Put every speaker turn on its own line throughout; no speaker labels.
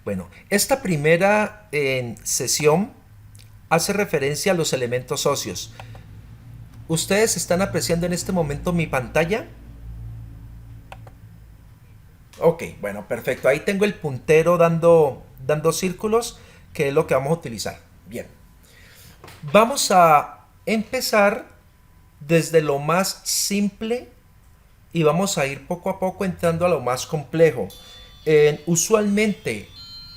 Bueno, esta primera sesión hace referencia a los elementos óseos. ¿Ustedes están apreciando en este momento mi pantalla? Ok, bueno, perfecto. Ahí tengo el puntero dando círculos, que es lo que vamos a utilizar. Bien. Vamos a empezar desde lo más simple y vamos a ir poco a poco entrando a lo más complejo. Usualmente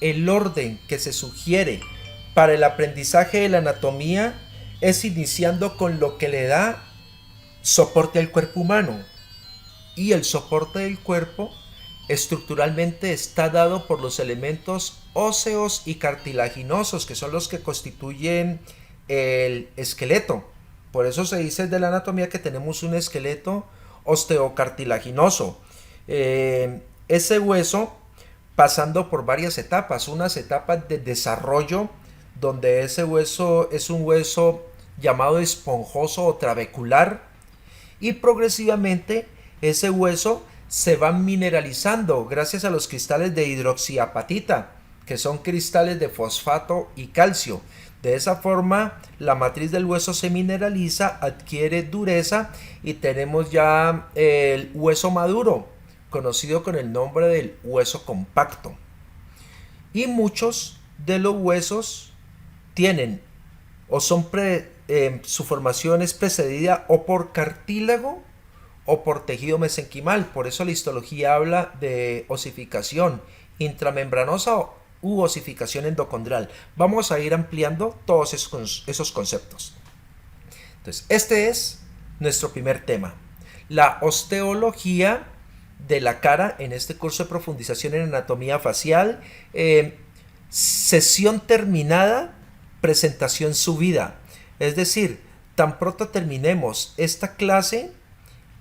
el orden que se sugiere para el aprendizaje de la anatomía es iniciando con lo que le da soporte al cuerpo humano. Y el soporte del cuerpo estructuralmente está dado por los elementos óseos y cartilaginosos, que son los que constituyen el esqueleto. Por eso se dice de la anatomía que tenemos un esqueleto osteocartilaginoso. Ese hueso pasando por varias etapas, unas etapas de desarrollo donde ese hueso es un hueso llamado esponjoso o trabecular, y progresivamente ese hueso se va mineralizando gracias a los cristales de hidroxiapatita, que son cristales de fosfato y calcio. De esa forma, la matriz del hueso se mineraliza, adquiere dureza y tenemos ya el hueso maduro, conocido con el nombre del hueso compacto. Y muchos de los huesos tienen o son su formación es precedida o por cartílago o por tejido mesenquimal. Por eso la histología habla de osificación intramembranosa u osificación endocondral. Vamos a ir ampliando todos esos conceptos. Entonces, este es nuestro primer tema. La osteología de la cara en este curso de profundización en anatomía facial. Sesión terminada, presentación subida. Es decir, tan pronto terminemos esta clase,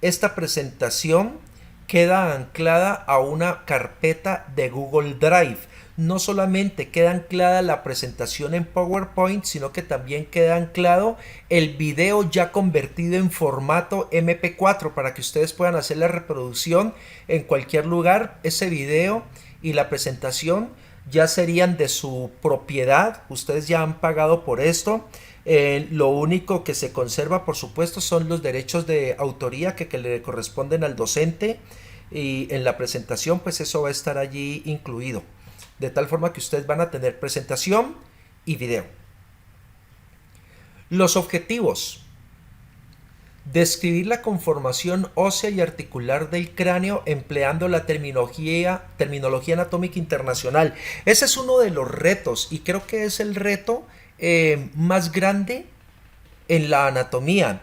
esta presentación queda anclada a una carpeta de Google Drive. No solamente queda anclada la presentación en PowerPoint, sino que también queda anclado el video ya convertido en formato MP4 para que ustedes puedan hacer la reproducción en cualquier lugar. Ese video y la presentación ya serían de su propiedad, ustedes ya han pagado por esto. Lo único que se conserva, por supuesto, son los derechos de autoría que le corresponden al docente, y en la presentación pues eso va a estar allí incluido, de tal forma que ustedes van a tener presentación y video. Los objetivos: describir la conformación ósea y articular del cráneo empleando la terminología anatómica internacional. Ese es uno de los retos y creo que es el reto más grande en la anatomía.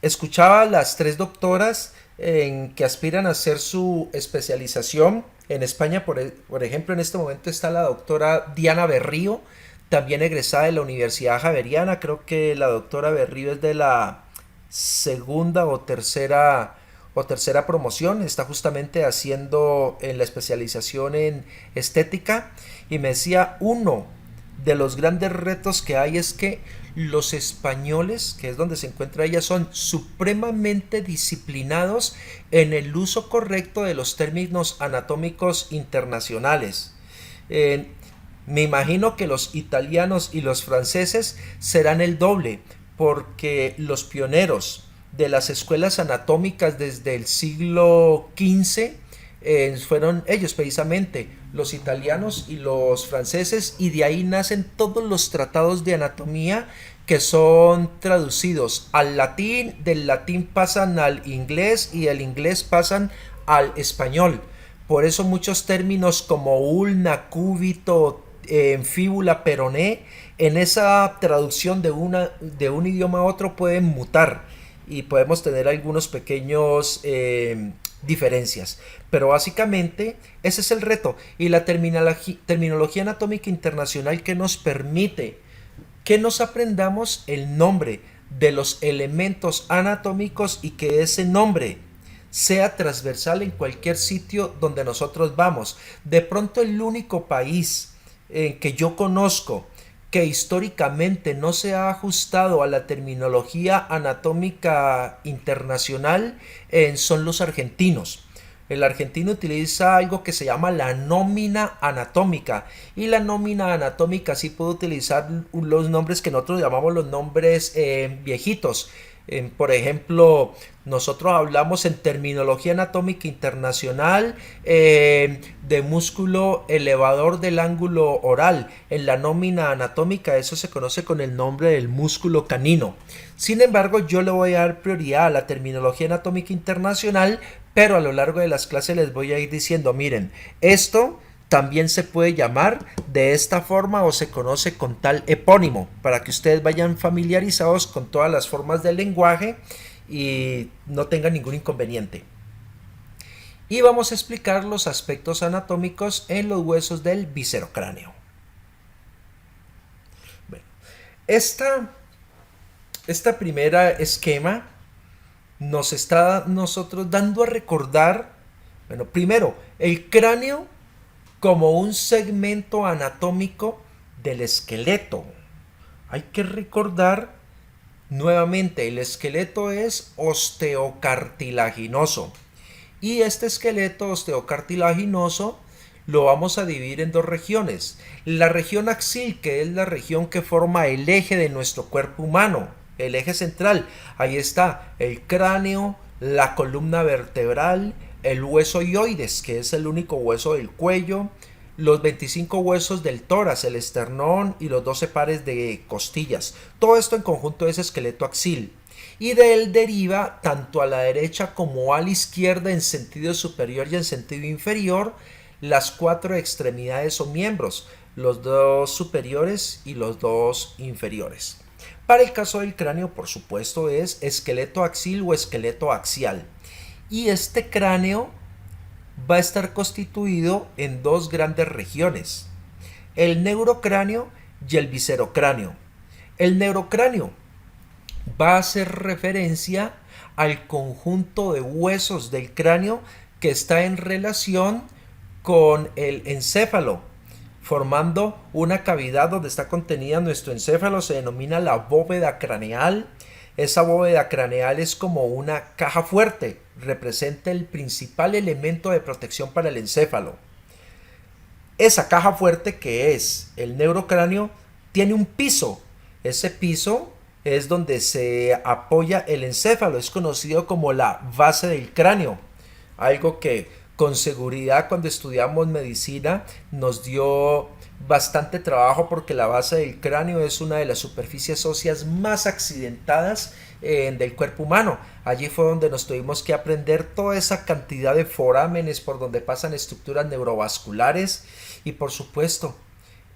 Escuchaba a las tres doctoras que aspiran a hacer su especialización. En España, por ejemplo, en este momento está la doctora Diana Berrío, también egresada de la Universidad Javeriana. Creo que la doctora Berrío es de la segunda o tercera promoción. Está justamente haciendo en la especialización en estética. Y me decía, uno de los grandes retos que hay es que los españoles, que es donde se encuentra ella, son supremamente disciplinados en el uso correcto de los términos anatómicos internacionales. Me imagino que los italianos y los franceses serán el doble, porque los pioneros de las escuelas anatómicas desde el siglo XV fueron ellos precisamente, los italianos y los franceses, y de ahí nacen todos los tratados de anatomía que son traducidos al latín, del latín pasan al inglés y del inglés pasan al español. Por eso muchos términos como ulna, cúbito, fíbula, peroné, en esa traducción de un idioma a otro pueden mutar y podemos tener algunos pequeños diferencias. Pero básicamente ese es el reto y la terminología anatómica internacional que nos permite que nos aprendamos el nombre de los elementos anatómicos y que ese nombre sea transversal en cualquier sitio donde nosotros vamos. De pronto el único país que yo conozco que históricamente no se ha ajustado a la terminología anatómica internacional son los argentinos. El argentino utiliza algo que se llama la nómina anatómica, y la nómina anatómica sí puede utilizar los nombres que nosotros llamamos los nombres viejitos. Por ejemplo, nosotros hablamos en terminología anatómica internacional de músculo elevador del ángulo oral. En la nómina anatómica eso se conoce con el nombre del músculo canino. Sin embargo, yo le voy a dar prioridad a la terminología anatómica internacional, pero a lo largo de las clases les voy a ir diciendo, miren, esto también se puede llamar de esta forma o se conoce con tal epónimo, para que ustedes vayan familiarizados con todas las formas del lenguaje y no tengan ningún inconveniente. Y vamos a explicar los aspectos anatómicos en los huesos del viscerocráneo. Bueno, esta primera esquema nos está nosotros dando a recordar, bueno, primero, el cráneo como un segmento anatómico del esqueleto. Hay que recordar nuevamente, el esqueleto es osteocartilaginoso. Y este esqueleto osteocartilaginoso lo vamos a dividir en dos regiones. La región axil, que es la región que forma el eje de nuestro cuerpo humano, el eje central. Ahí está el cráneo, la columna vertebral, el hueso hioides, que es el único hueso del cuello, los 25 huesos del tórax, el esternón y los 12 pares de costillas. Todo esto en conjunto es esqueleto axil. Y de él deriva tanto a la derecha como a la izquierda en sentido superior y en sentido inferior las 4 extremidades o miembros, los 2 superiores y los 2 inferiores. Para el caso del cráneo, por supuesto, es esqueleto axil o esqueleto axial. Y este cráneo va a estar constituido en 2 grandes regiones, el neurocráneo y el viscerocráneo. El neurocráneo va a hacer referencia al conjunto de huesos del cráneo que está en relación con el encéfalo, formando una cavidad donde está contenida nuestro encéfalo. Se denomina la bóveda craneal. Esa bóveda craneal es como una caja fuerte, representa el principal elemento de protección para el encéfalo. Esa caja fuerte, que es el neurocráneo, tiene un piso. Ese piso es donde se apoya el encéfalo, es conocido como la base del cráneo, algo que con seguridad cuando estudiamos medicina nos dio bastante trabajo, porque la base del cráneo es una de las superficies óseas más accidentadas del cuerpo humano. Allí fue donde nos tuvimos que aprender toda esa cantidad de forámenes por donde pasan estructuras neurovasculares, y por supuesto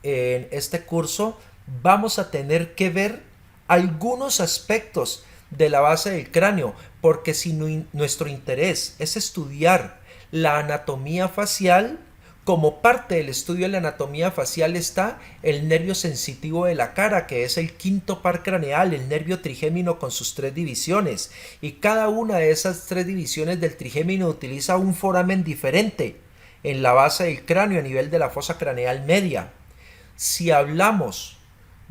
en este curso vamos a tener que ver algunos aspectos de la base del cráneo, porque si nuestro interés es estudiar la anatomía facial, como parte del estudio de la anatomía facial está el nervio sensitivo de la cara, que es el quinto par craneal, el nervio trigémino con sus 3 divisiones, y cada una de esas 3 divisiones del trigémino utiliza un foramen diferente en la base del cráneo a nivel de la fosa craneal media. Si hablamos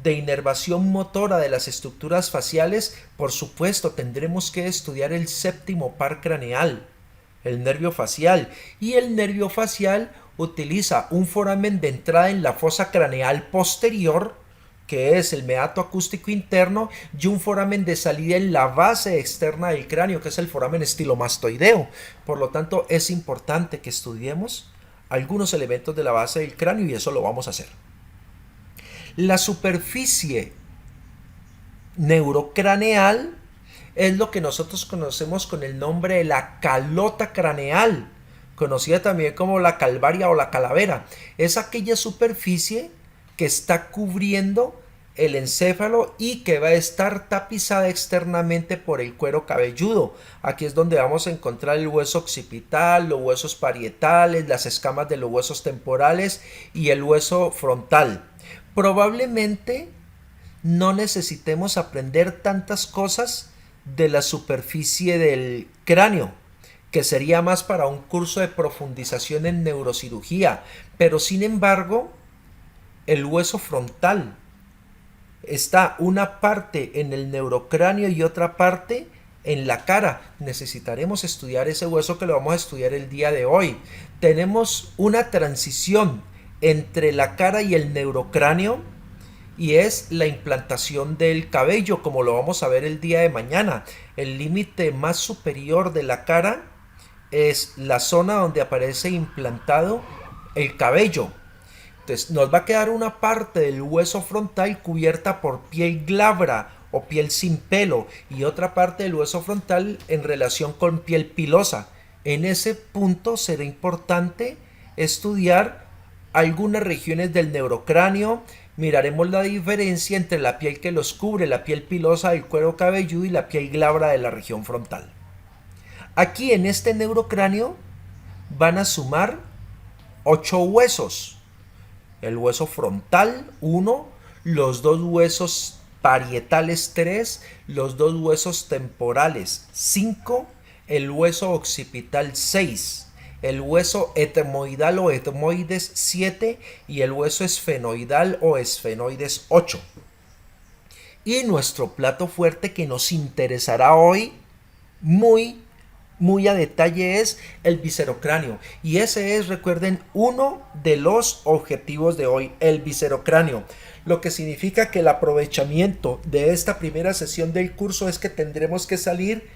de inervación motora de las estructuras faciales, por supuesto tendremos que estudiar el séptimo par craneal, el nervio facial, y el nervio facial utiliza un foramen de entrada en la fosa craneal posterior, que es el meato acústico interno, y un foramen de salida en la base externa del cráneo, que es el foramen estilomastoideo. Por lo tanto, es importante que estudiemos algunos elementos de la base del cráneo, y eso lo vamos a hacer. La superficie neurocraneal es lo que nosotros conocemos con el nombre de la calota craneal, conocida también como la calvaria o la calavera. Es aquella superficie que está cubriendo el encéfalo y que va a estar tapizada externamente por el cuero cabelludo. Aquí es donde vamos a encontrar el hueso occipital, los huesos parietales, las escamas de los huesos temporales y el hueso frontal. Probablemente no necesitemos aprender tantas cosas de la superficie del cráneo, que sería más para un curso de profundización en neurocirugía, pero sin embargo el hueso frontal está una parte en el neurocráneo y otra parte en la cara. Necesitaremos estudiar ese hueso que lo vamos a estudiar el día de hoy. Tenemos una transición entre la cara y el neurocráneo y es la implantación del cabello, como lo vamos a ver el día de mañana. El límite más superior de la cara es la zona donde aparece implantado el cabello. Entonces nos va a quedar una parte del hueso frontal cubierta por piel glabra o piel sin pelo y otra parte del hueso frontal en relación con piel pilosa. En ese punto será importante estudiar algunas regiones del neurocráneo. Miraremos la diferencia entre la piel que los cubre, la piel pilosa del cuero cabelludo y la piel glabra de la región frontal. Aquí en este neurocráneo van a sumar 8 huesos. El hueso frontal 1, los 2 huesos parietales 3, los 2 huesos temporales 5, el hueso occipital 6, el hueso etmoidal o etmoides 7 y el hueso esfenoidal o esfenoides 8. Y nuestro plato fuerte que nos interesará hoy muy a detalle es el viscerocráneo. Y ese es, recuerden, uno de los objetivos de hoy, el viscerocráneo. Lo que significa que el aprovechamiento de esta primera sesión del curso es que tendremos que salir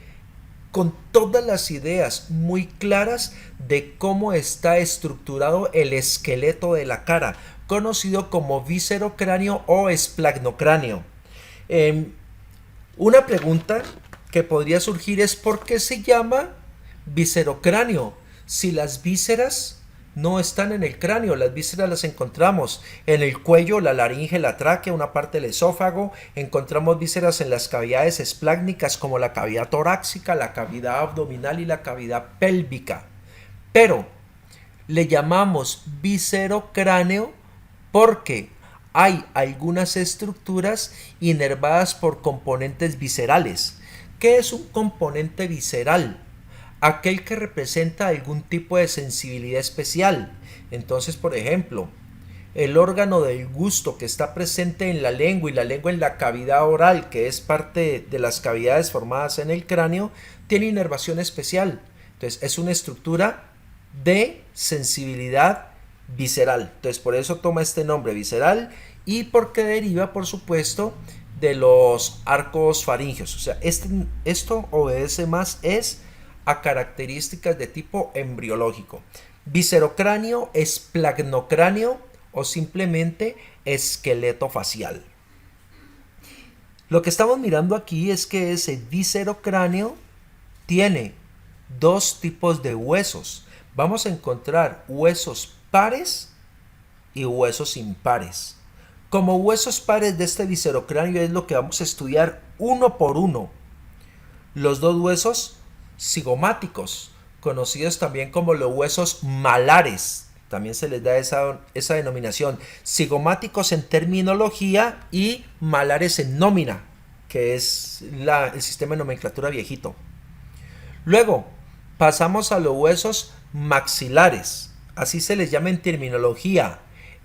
con todas las ideas muy claras de cómo está estructurado el esqueleto de la cara, conocido como viscerocráneo o esplagnocráneo. Una pregunta que podría surgir es ¿por qué se llama viscerocráneo? Si las vísceras no están en el cráneo, las vísceras las encontramos en el cuello, la laringe, la tráquea, una parte del esófago, encontramos vísceras en las cavidades esplácnicas como la cavidad torácica, la cavidad abdominal y la cavidad pélvica. Pero le llamamos viscerocráneo porque hay algunas estructuras inervadas por componentes viscerales. ¿Qué es un componente visceral? Aquel que representa algún tipo de sensibilidad especial. Entonces, por ejemplo, el órgano del gusto que está presente en la lengua y la lengua en la cavidad oral, que es parte de las cavidades formadas en el cráneo, tiene inervación especial. Entonces, es una estructura de sensibilidad visceral. Entonces, por eso toma este nombre visceral y porque deriva, por supuesto, de los arcos faringeos. O sea, esto obedece más a características de tipo embriológico. Viscerocráneo, esplagnocráneo o simplemente esqueleto facial. Lo que estamos mirando aquí es que ese viscerocráneo tiene dos tipos de huesos. Vamos a encontrar huesos pares y huesos impares. Como huesos pares de este viscerocráneo es lo que vamos a estudiar uno por uno. Los dos huesos cigomáticos, conocidos también como los huesos malares, también se les da esa denominación, cigomáticos en terminología y malares en nómina, que es el sistema de nomenclatura viejito. Luego pasamos a los huesos maxilares, así se les llama en terminología.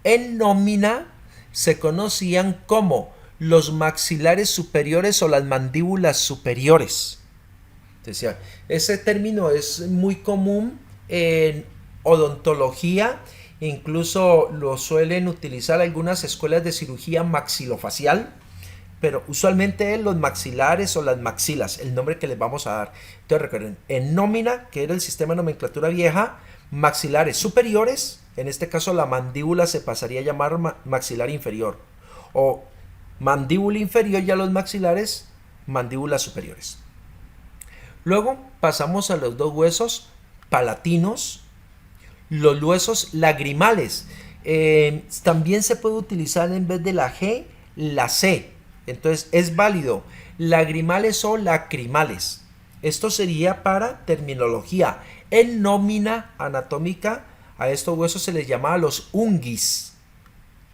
En nómina se conocían como los maxilares superiores o las mandíbulas superiores. Decía, ese término es muy común en odontología, incluso lo suelen utilizar algunas escuelas de cirugía maxilofacial, pero usualmente es los maxilares o las maxilas, el nombre que les vamos a dar. Entonces recuerden, en nómina, que era el sistema de nomenclatura vieja, maxilares superiores, en este caso la mandíbula se pasaría a llamar maxilar inferior, o mandíbula inferior y a los maxilares, mandíbulas superiores. Luego pasamos a los dos huesos palatinos, los huesos lagrimales. También se puede utilizar en vez de la G, la C. Entonces es válido lagrimales o lacrimales. Esto sería para terminología. En nómina anatómica a estos huesos se les llamaba los unguis.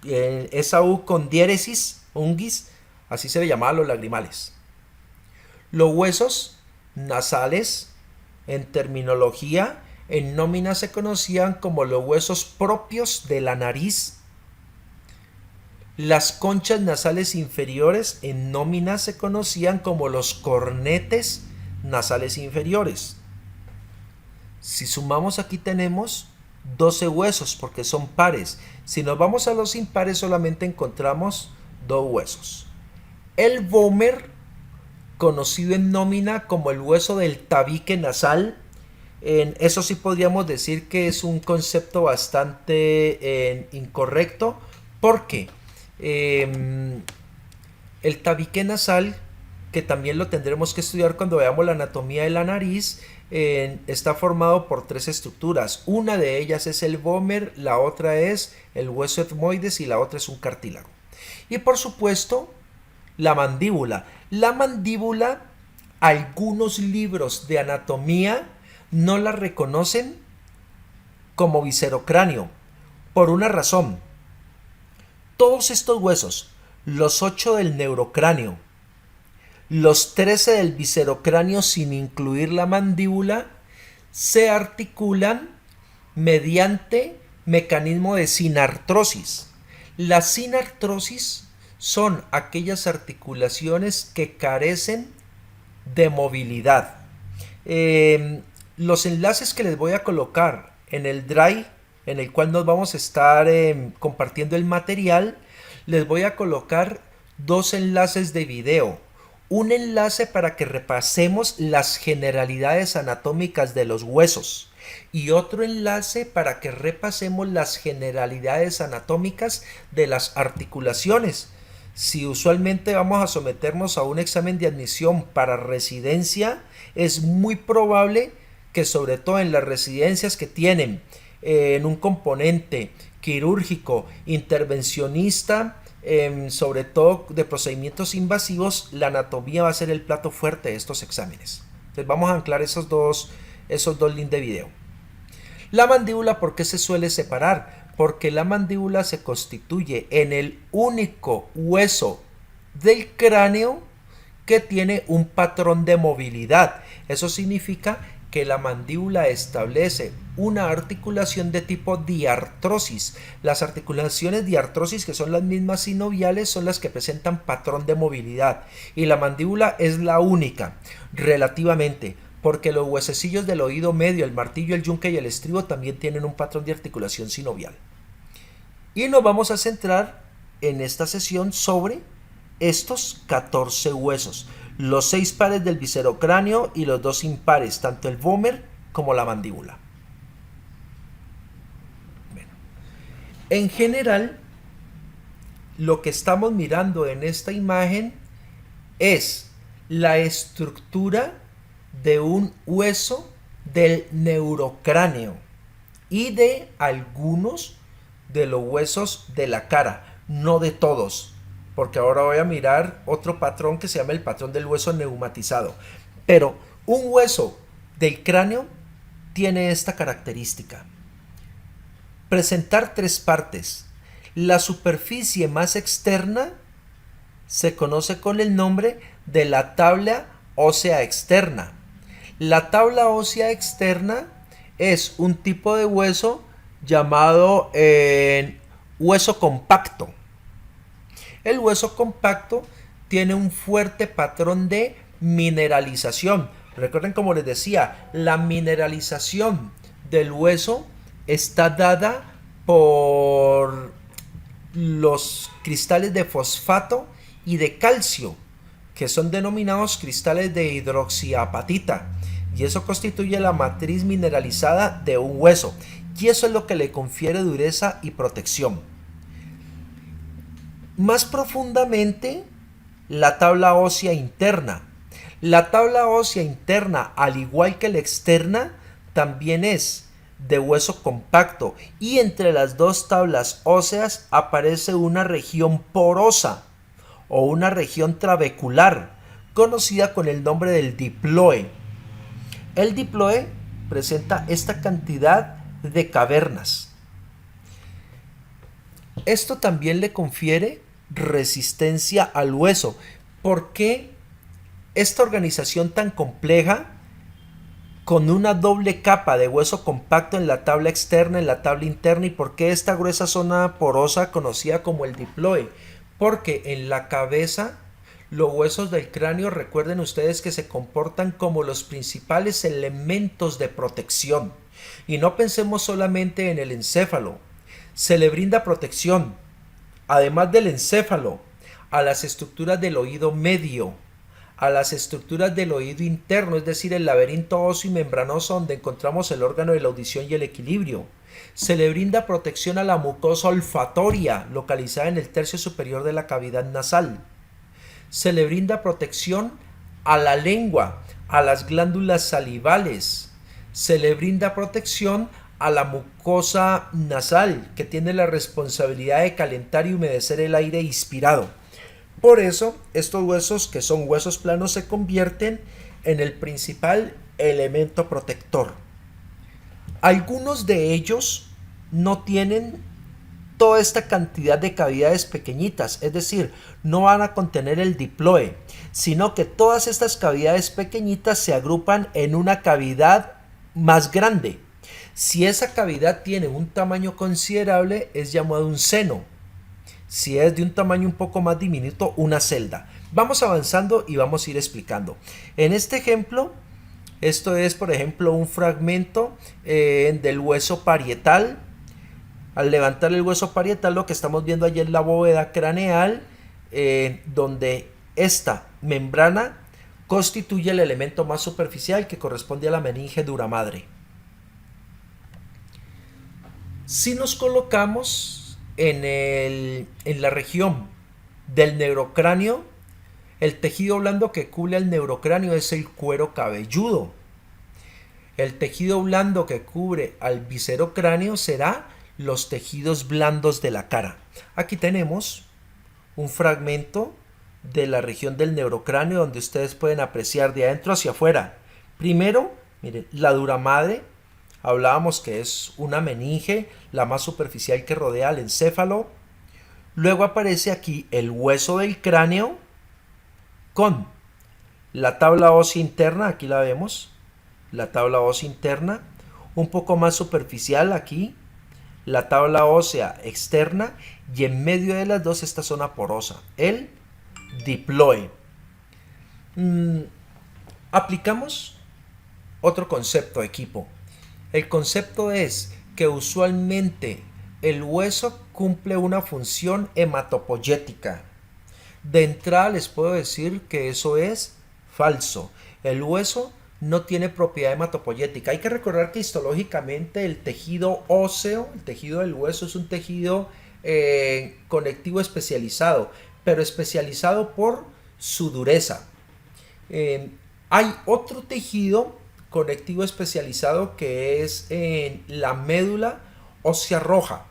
Esa U con diéresis, unguis, así se le llamaba a los lagrimales. Los huesos nasales, en terminología, en nómina se conocían como los huesos propios de la nariz. Las conchas nasales inferiores en nómina se conocían como los cornetes nasales inferiores. Si sumamos aquí tenemos 12 huesos porque son pares. Si nos vamos a los impares solamente encontramos 2 huesos. El vómer, conocido en nómina como el hueso del tabique nasal, eso sí podríamos decir que es un concepto bastante incorrecto porque el tabique nasal, que también lo tendremos que estudiar cuando veamos la anatomía de la nariz, está formado por 3 estructuras. Una de ellas es el vómer, la otra es el hueso etmoides y la otra es un cartílago. Y por supuesto, la mandíbula. La mandíbula, algunos libros de anatomía no la reconocen como viscerocráneo por una razón. Todos estos huesos, los 8 del neurocráneo, los 13 del viscerocráneo sin incluir la mandíbula, se articulan mediante mecanismo de sinartrosis. La sinartrosis son aquellas articulaciones que carecen de movilidad. Los enlaces que les voy a colocar en el Drive, en el cual nos vamos a estar compartiendo el material, les voy a colocar 2 enlaces de video. Un enlace para que repasemos las generalidades anatómicas de los huesos y otro enlace para que repasemos las generalidades anatómicas de las articulaciones. Si usualmente vamos a someternos a un examen de admisión para residencia, es muy probable que sobre todo en las residencias que tienen en un componente quirúrgico, intervencionista, sobre todo de procedimientos invasivos, la anatomía va a ser el plato fuerte de estos exámenes. Entonces vamos a anclar esos dos links de video. La mandíbula, ¿por qué se suele separar? Porque la mandíbula se constituye en el único hueso del cráneo que tiene un patrón de movilidad. Eso significa que la mandíbula establece una articulación de tipo diartrosis. Las articulaciones diartrosis, que son las mismas sinoviales, son las que presentan patrón de movilidad. Y la mandíbula es la única, relativamente, porque los huesecillos del oído medio, el martillo, el yunque y el estribo también tienen un patrón de articulación sinovial. Y nos vamos a centrar en esta sesión sobre estos 14 huesos. Los 6 pares del viscerocráneo y los 2 impares, tanto el vómer como la mandíbula. Bueno, en general, lo que estamos mirando en esta imagen es la estructura de un hueso del neurocráneo y de algunos de los huesos de la cara, no de todos, porque ahora voy a mirar otro patrón que se llama el patrón del hueso neumatizado. Pero un hueso del cráneo tiene esta característica: presentar 3 partes. La superficie más externa se conoce con el nombre de la tabla ósea externa. La tabla ósea externa es un tipo de hueso llamado hueso compacto. El hueso compacto tiene un fuerte patrón de mineralización. Recuerden, como les decía, la mineralización del hueso está dada por los cristales de fosfato y de calcio, que son denominados cristales de hidroxiapatita, y eso constituye la matriz mineralizada de un hueso, y eso es lo que le confiere dureza y protección. Más profundamente, la tabla ósea interna. La tabla ósea interna, al igual que la externa, también es de hueso compacto, y entre las 2 tablas óseas aparece una región porosa o una región trabecular, conocida con el nombre del diploe. El diploe presenta esta cantidad de cavernas. Esto también le confiere resistencia al hueso. ¿Por qué esta organización tan compleja, con una doble capa de hueso compacto en la tabla externa, en la tabla interna, y por qué esta gruesa zona porosa conocida como el diploe? Porque en la cabeza Los huesos del cráneo, recuerden ustedes que se comportan como los principales elementos de protección. Y no pensemos solamente en el encéfalo. Se le brinda protección, además del encéfalo, a las estructuras del oído medio, a las estructuras del oído interno, es decir, el laberinto óseo y membranoso donde encontramos el órgano de la audición y el equilibrio. Se le brinda protección a la mucosa olfatoria, localizada en el tercio superior de la cavidad nasal. Se le brinda protección a la lengua, a las glándulas salivales. Se le brinda protección a la mucosa nasal, que tiene la responsabilidad de calentar y humedecer el aire inspirado. Por eso, estos huesos, que son huesos planos, se convierten en el principal elemento protector. Algunos de ellos no tienen toda esta cantidad de cavidades pequeñitas, es decir, no van a contener el diploe, sino que todas estas cavidades pequeñitas se agrupan en una cavidad más grande. Si esa cavidad tiene un tamaño considerable, es llamado un seno. Si es de un tamaño un poco más diminuto, una celda. Vamos avanzando y vamos a ir explicando. En este ejemplo, esto es, por ejemplo, un fragmento del hueso parietal. Al levantar el hueso parietal, lo que estamos viendo allí es la bóveda craneal, donde esta membrana constituye el elemento más superficial que corresponde a la meninge dura madre. Si nos colocamos en la región del neurocráneo, el tejido blando que cubre el neurocráneo es el cuero cabelludo. El tejido blando que cubre al viscerocráneo será los tejidos blandos de la cara. Aquí tenemos un fragmento de la región del neurocráneo donde ustedes pueden apreciar de adentro hacia afuera. Primero, miren, la dura madre. Hablábamos que es una meninge, la más superficial que rodea al encéfalo. Luego aparece aquí el hueso del cráneo con la tabla ósea interna, aquí la vemos, la tabla ósea interna, un poco más superficial aquí, la tabla ósea externa, y en medio de las dos esta zona porosa, el diploe. Aplicamos otro concepto, equipo. El concepto es que usualmente el hueso cumple una función hematopoyética. De entrada les puedo decir que eso es falso. El hueso no tiene propiedad hematopoyética. Hay que recordar que histológicamente el tejido óseo, el tejido del hueso, es un tejido conectivo especializado, pero especializado por su dureza. Hay otro tejido conectivo especializado que es en la médula ósea roja.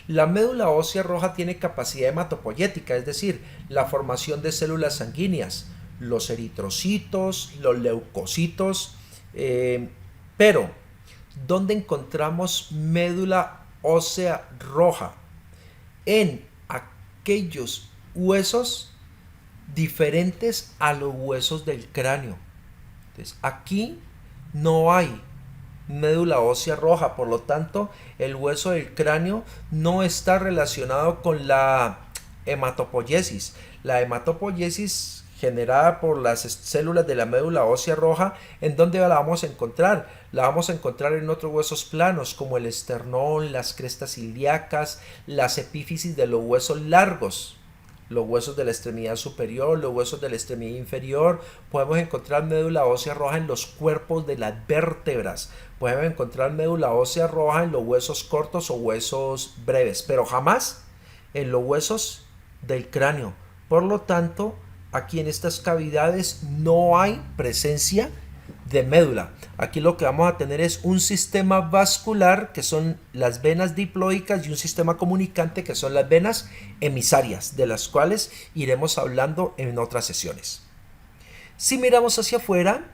La médula ósea roja tiene capacidad hematopoyética, es decir, la formación de células sanguíneas, los eritrocitos, los leucocitos, pero ¿dónde encontramos médula ósea roja? En aquellos huesos diferentes a los huesos del cráneo. Entonces, aquí no hay médula ósea roja, por lo tanto el hueso del cráneo no está relacionado con la hematopoiesis. La hematopoiesis generada por las células de la médula ósea roja, ¿en dónde la vamos a encontrar? La vamos a encontrar en otros huesos planos como el esternón, las crestas ilíacas, las epífisis de los huesos largos, los huesos de la extremidad superior, los huesos de la extremidad inferior. Podemos encontrar médula ósea roja en los cuerpos de las vértebras. Podemos encontrar médula ósea roja en los huesos cortos o huesos breves, pero jamás en los huesos del cráneo. Por lo tanto, aquí en estas cavidades no hay presencia de médula. Aquí lo que vamos a tener es un sistema vascular, que son las venas diploicas, y un sistema comunicante, que son las venas emisarias, de las cuales iremos hablando en otras sesiones. Si miramos hacia afuera,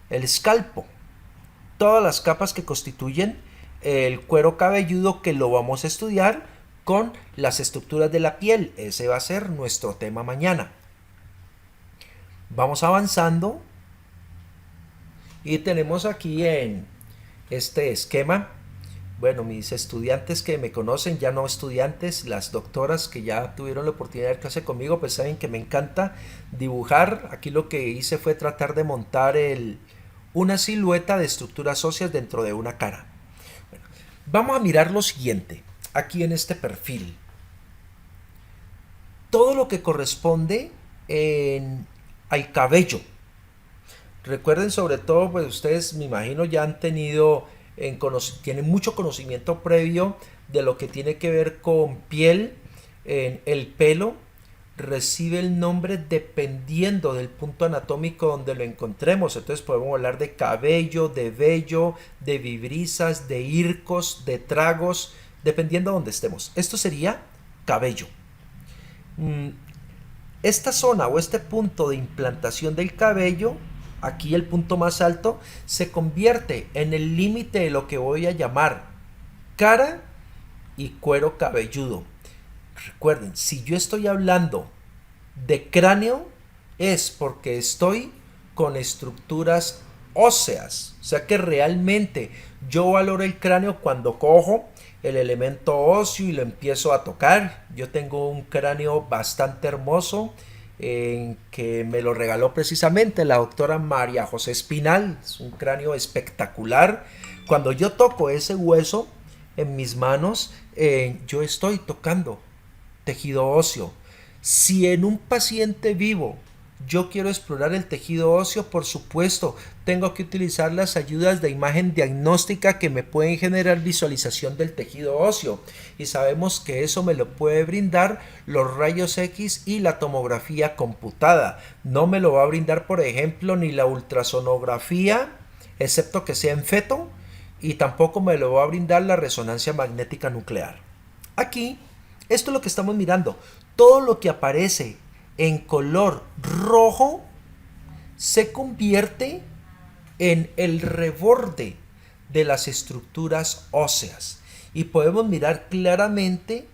el escalpo, todas las capas que constituyen el cuero cabelludo, que lo vamos a estudiar con las estructuras de la piel. Ese va a ser nuestro tema mañana. Vamos avanzando. Y tenemos aquí en este esquema, bueno, mis estudiantes que me conocen, ya no estudiantes, las doctoras que ya tuvieron la oportunidad de dar clase conmigo, pues saben que me encanta dibujar. Aquí lo que hice fue tratar de montar una silueta de estructuras óseas dentro de una cara. Bueno, vamos a mirar lo siguiente, aquí en este perfil. Todo lo que corresponde al cabello. Recuerden sobre todo, pues ustedes me imagino ya han tenido, tienen mucho conocimiento previo de lo que tiene que ver con piel. El pelo recibe el nombre dependiendo del punto anatómico donde lo encontremos. Entonces podemos hablar de cabello, de vello, de vibrisas, de hircos, de tragos, dependiendo de donde estemos. Esto sería cabello. Esta zona o este punto de implantación del cabello, aquí el punto más alto, se convierte en el límite de lo que voy a llamar cara y cuero cabelludo. Recuerden, si yo estoy hablando de cráneo, es porque estoy con estructuras óseas. O sea que realmente yo valoro el cráneo cuando cojo el elemento óseo y lo empiezo a tocar. Yo tengo un cráneo bastante hermoso que me lo regaló precisamente la doctora María José Espinal. Es un cráneo espectacular. Cuando yo toco ese hueso en mis manos, yo estoy tocando tejido óseo. Si en un paciente vivo yo quiero explorar el tejido óseo, por supuesto, tengo que utilizar las ayudas de imagen diagnóstica que me pueden generar visualización del tejido óseo. Y sabemos que eso me lo puede brindar los rayos X y la tomografía computada. No me lo va a brindar, por ejemplo, ni la ultrasonografía, excepto que sea en feto, y tampoco me lo va a brindar la resonancia magnética nuclear. Aquí, esto es lo que estamos mirando. Todo lo que aparece en color rojo se convierte en el reborde de las estructuras óseas y podemos mirar claramente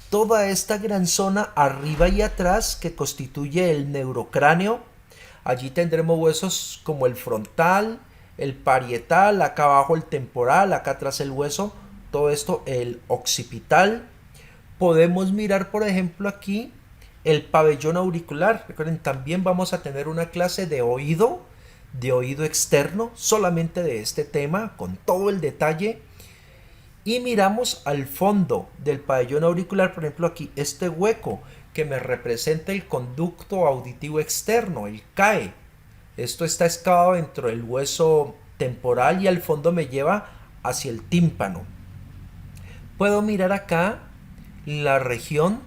toda esta gran zona arriba y atrás que constituye el neurocráneo. Allí tendremos huesos como el frontal, el parietal, acá abajo el temporal, acá atrás el hueso, todo esto el occipital. Podemos mirar, por ejemplo, aquí el pabellón auricular. Recuerden, también vamos a tener una clase de oído externo, solamente de este tema, con todo el detalle. Y miramos al fondo del pabellón auricular, por ejemplo, aquí este hueco que me representa el conducto auditivo externo, el CAE. Esto está excavado dentro del hueso temporal y al fondo me lleva hacia el tímpano. Puedo mirar acá la región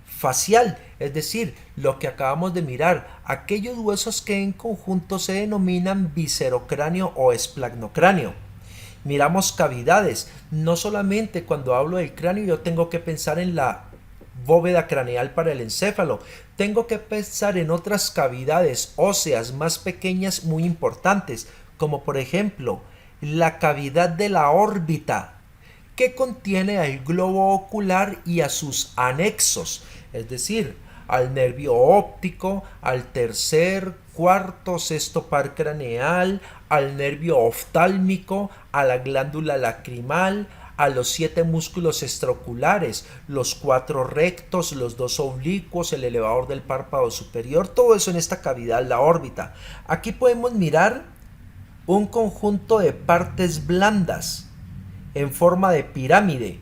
facial, es decir, lo que acabamos de mirar, aquellos huesos que en conjunto se denominan viscerocráneo o esplagmocráneo. Miramos cavidades, no solamente cuando hablo del cráneo yo tengo que pensar en la bóveda craneal para el encéfalo, tengo que pensar en otras cavidades óseas más pequeñas muy importantes, como por ejemplo la cavidad de la órbita, que contiene al globo ocular y a sus anexos, es decir, al nervio óptico, al tercer, cuarto, sexto par craneal, al nervio oftálmico, a la glándula lacrimal, a los 7 músculos extraoculares, los 4 rectos, los 2 oblicuos, el elevador del párpado superior, todo eso en esta cavidad, la órbita. Aquí podemos mirar un conjunto de partes blandas en forma de pirámide.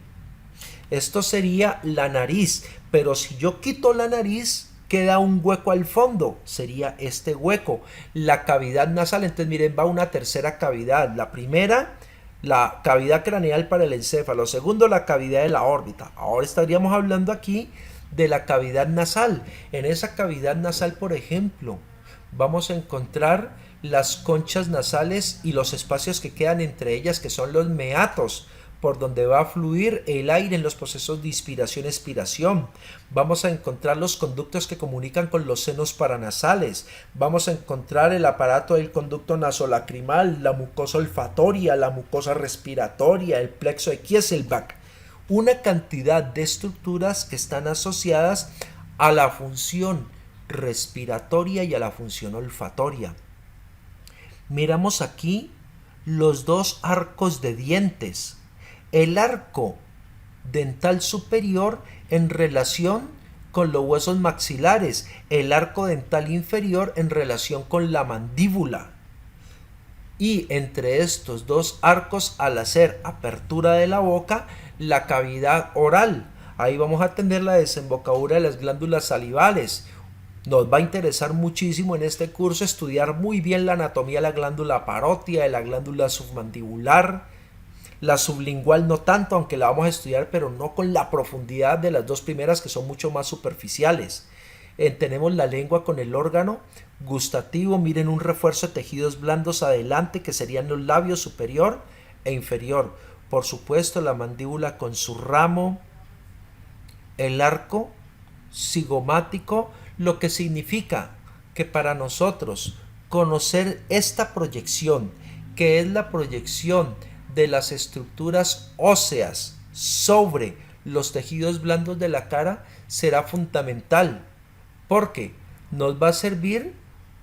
Esto sería la nariz, pero si yo quito la nariz queda un hueco al fondo, sería este hueco, la cavidad nasal. Entonces miren, va una tercera cavidad. La primera, la cavidad craneal para el encéfalo. Segundo, la cavidad de la órbita. Ahora estaríamos hablando aquí de la cavidad nasal. En esa cavidad nasal, por ejemplo, vamos a encontrar las conchas nasales y los espacios que quedan entre ellas, que son los meatos, por donde va a fluir el aire en los procesos de inspiración-expiración. Vamos a encontrar los conductos que comunican con los senos paranasales. Vamos a encontrar el aparato del conducto nasolacrimal, la mucosa olfatoria, la mucosa respiratoria, el plexo de Kieselbach. Una cantidad de estructuras que están asociadas a la función respiratoria y a la función olfatoria. Miramos aquí los 2 arcos de dientes. el arco dental superior en relación con los huesos maxilares, el arco dental inferior en relación con la mandíbula. Y entre estos dos arcos, al hacer apertura de la boca, la cavidad oral. Ahí vamos a tener la desembocadura de las glándulas salivales. Nos va a interesar muchísimo en este curso estudiar muy bien la anatomía de la glándula parótida, de la glándula submandibular, la sublingual no tanto, aunque la vamos a estudiar, pero no con la profundidad de las dos primeras, que son mucho más superficiales. Tenemos la lengua con el órgano gustativo. Miren, un refuerzo de tejidos blandos adelante, que serían los labios superior e inferior. Por supuesto, la mandíbula con su ramo, el arco cigomático, lo que significa que para nosotros conocer esta proyección, que es la proyección de las estructuras óseas sobre los tejidos blandos de la cara, será fundamental, porque nos va a servir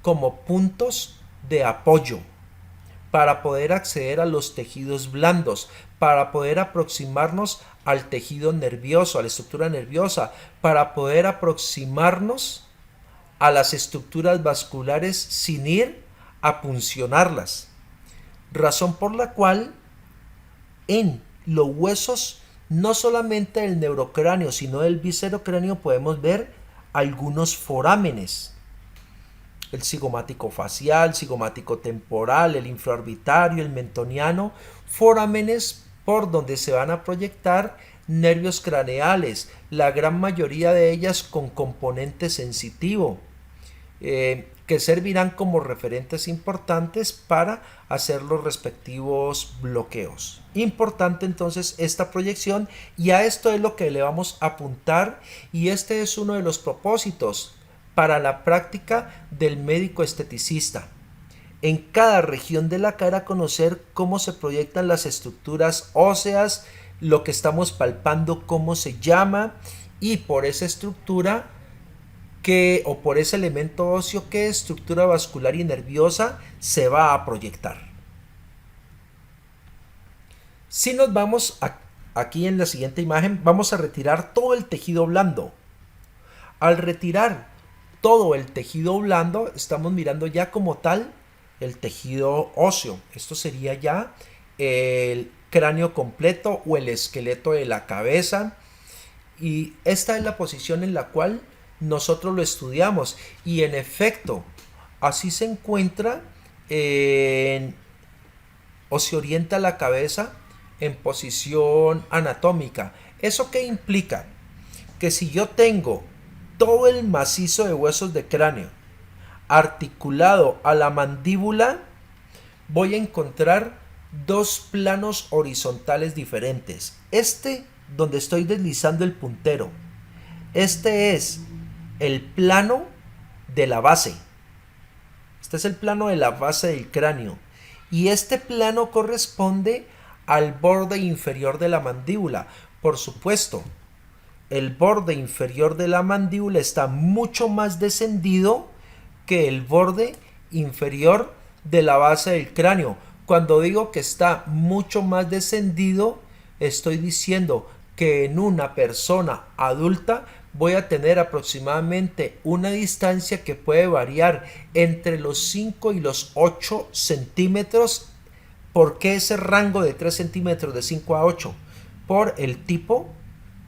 como puntos de apoyo para poder acceder a los tejidos blandos, para poder aproximarnos al tejido nervioso, a la estructura nerviosa, para poder aproximarnos a las estructuras vasculares sin ir a puncionarlas. Razón por la cual en los huesos, no solamente del neurocráneo, sino del viscerocráneo, podemos ver algunos forámenes. El cigomático facial, cigomático temporal, el infraorbitario, el mentoniano, forámenes por donde se van a proyectar nervios craneales, la gran mayoría de ellas con componente sensitivo, que servirán como referentes importantes para hacer los respectivos bloqueos. Importante entonces esta proyección, y a esto es lo que le vamos a apuntar, y este es uno de los propósitos para la práctica del médico esteticista. En cada región de la cara conocer cómo se proyectan las estructuras óseas, lo que estamos palpando, cómo se llama, y por esa estructura o por ese elemento óseo, qué estructura vascular y nerviosa se va a proyectar. Si nos vamos aquí en la siguiente imagen, vamos a retirar todo el tejido blando. Al retirar todo el tejido blando, estamos mirando ya como tal el tejido óseo. Esto sería ya el cráneo completo o el esqueleto de la cabeza, y esta es la posición en la cual nosotros lo estudiamos, y en efecto así se encuentra o se orienta la cabeza en posición anatómica. ¿Eso qué implica? Que si yo tengo todo el macizo de huesos de cráneo articulado a la mandíbula, voy a encontrar dos planos horizontales diferentes. Este, donde estoy deslizando el puntero, este es el plano de la base. Este es el plano de la base del cráneo, y este plano corresponde al borde inferior de la mandíbula. Por supuesto, el borde inferior de la mandíbula está mucho más descendido que el borde inferior de la base del cráneo. Cuando digo que está mucho más descendido, estoy diciendo que en una persona adulta voy a tener aproximadamente una distancia que puede variar entre los 5 y los 8 centímetros. ¿Por qué ese rango de 3 centímetros, de 5 a 8? Por el tipo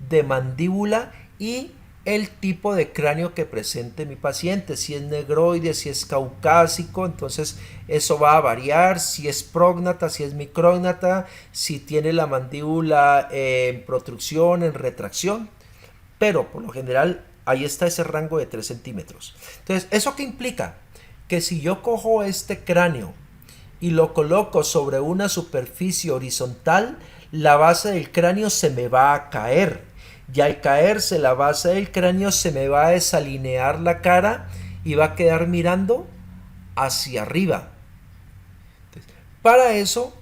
de mandíbula y el tipo de cráneo que presente mi paciente. Si es negroide, si es caucásico, entonces eso va a variar. Si es prógnata, si es micrógnata, si tiene la mandíbula en protrusión, en retracción. Pero por lo general ahí está ese rango de 3 centímetros. Entonces, ¿eso qué implica? Que si yo cojo este cráneo y lo coloco sobre una superficie horizontal, la base del cráneo se me va a caer. Y al caerse la base del cráneo, se me va a desalinear la cara y va a quedar mirando hacia arriba. Entonces, para eso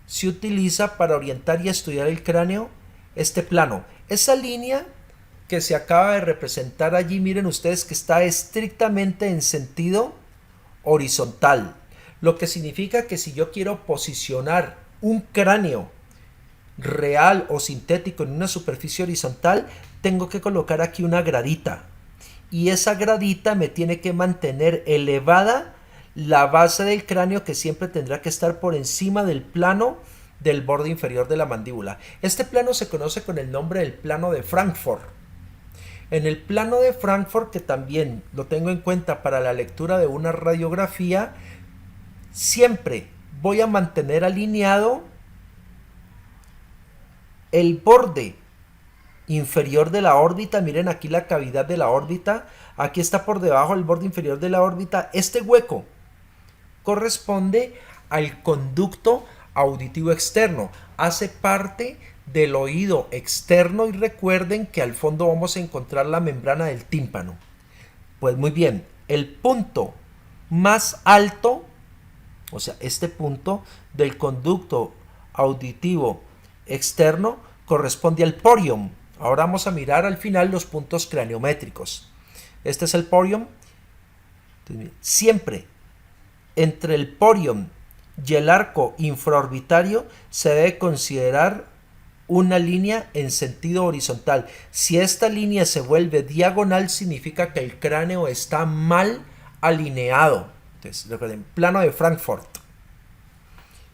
se utiliza, para orientar y estudiar el cráneo, este plano. Esa línea que se acaba de representar allí, miren ustedes que está estrictamente en sentido horizontal, lo que significa que si yo quiero posicionar un cráneo real o sintético en una superficie horizontal, tengo que colocar aquí una gradita. Y esa gradita me tiene que mantener elevada la base del cráneo, que siempre tendrá que estar por encima del plano del borde inferior de la mandíbula. Este plano se conoce con el nombre del plano de Frankfurt. En el plano de Frankfurt, que también lo tengo en cuenta para la lectura de una radiografía, siempre voy a mantener alineado el borde inferior de la órbita. Miren aquí la cavidad de la órbita, aquí está por debajo el borde inferior de la órbita. Este hueco corresponde al conducto auditivo externo, hace parte del oído externo, y recuerden que al fondo vamos a encontrar la membrana del tímpano. Pues muy bien, el punto más alto, o sea, este punto del conducto auditivo externo, corresponde al porium. Ahora vamos a mirar al final los puntos craniométricos. Este es el porium. Siempre entre el porium y el arco infraorbitario se debe considerar una línea en sentido horizontal. Si esta línea se vuelve diagonal, significa que el cráneo está mal alineado. Entonces, recuerden, plano de Frankfurt.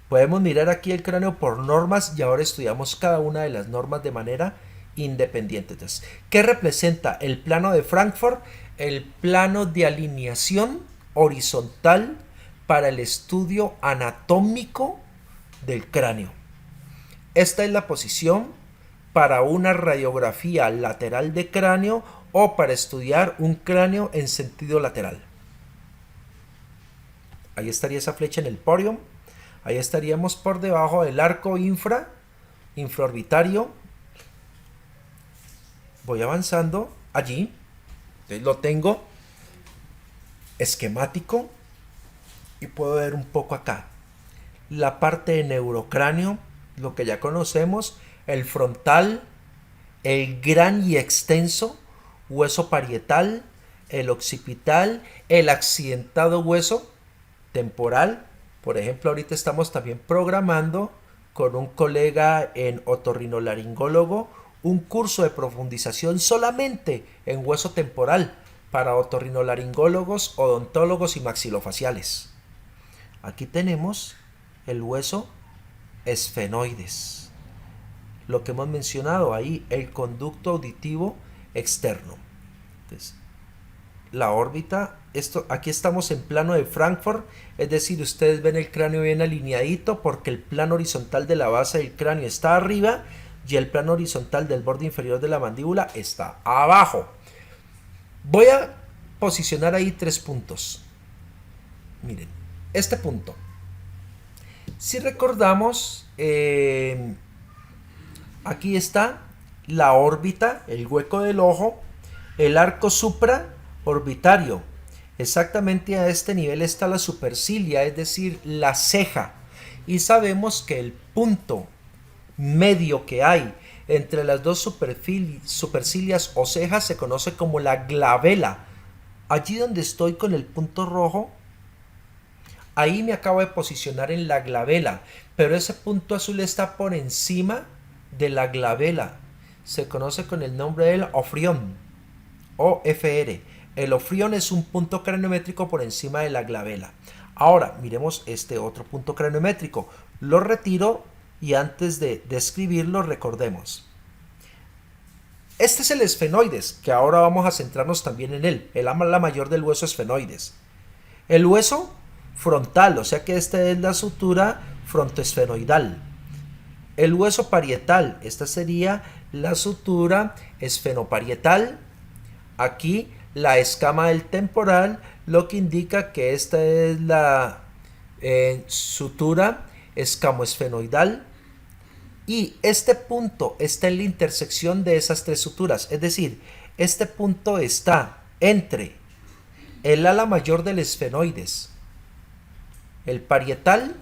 Podemos mirar aquí el cráneo por normas, y ahora estudiamos cada una de las normas de manera independiente. Entonces, ¿qué representa el plano de Frankfurt? El plano de alineación horizontal para el estudio anatómico del cráneo. Esta es la posición para una radiografía lateral de cráneo o para estudiar un cráneo en sentido lateral. Ahí estaría esa flecha en el porium. Ahí estaríamos por debajo del arco infraorbitario. Voy avanzando allí. Entonces lo tengo esquemático y puedo ver un poco acá la parte de neurocráneo, lo que ya conocemos, el frontal, el gran y extenso hueso parietal, el occipital, el accidentado hueso temporal. Por ejemplo, ahorita estamos también programando con un colega en otorrinolaringólogo un curso de profundización solamente en hueso temporal para otorrinolaringólogos, odontólogos y maxilofaciales. Aquí tenemos el hueso esfenoides, lo que hemos mencionado ahí, el conducto auditivo externo. Entonces, la órbita, aquí estamos en plano de Frankfurt, es decir, ustedes ven el cráneo bien alineadito porque el plano horizontal de la base del cráneo está arriba y el plano horizontal del borde inferior de la mandíbula está abajo. Voy a posicionar ahí 3 puntos. Miren, este punto, si recordamos, aquí está la órbita, el hueco del ojo, el arco supraorbitario. Exactamente a este nivel está la supercilia, es decir, la ceja. Y sabemos que el punto medio que hay entre las dos supercilias o cejas se conoce como la glabela. Allí donde estoy con el punto rojo, ahí me acabo de posicionar en la glabela, pero ese punto azul está por encima de la glabela. Se conoce con el nombre del ofrión, OFR. El ofrión es un punto craniométrico por encima de la glabela. Ahora, miremos este otro punto craniométrico. Lo retiro y antes de describirlo, recordemos. Este es el esfenoides, que ahora vamos a centrarnos también en él, el ala mayor del hueso esfenoides. El hueso frontal, o sea que esta es la sutura frontoesfenoidal. El hueso parietal, esta sería la sutura esfenoparietal. Aquí la escama del temporal, lo que indica que esta es la sutura escamoesfenoidal. Y este punto está en la intersección de esas 3 suturas, es decir, este punto está entre el ala mayor del esfenoides, el parietal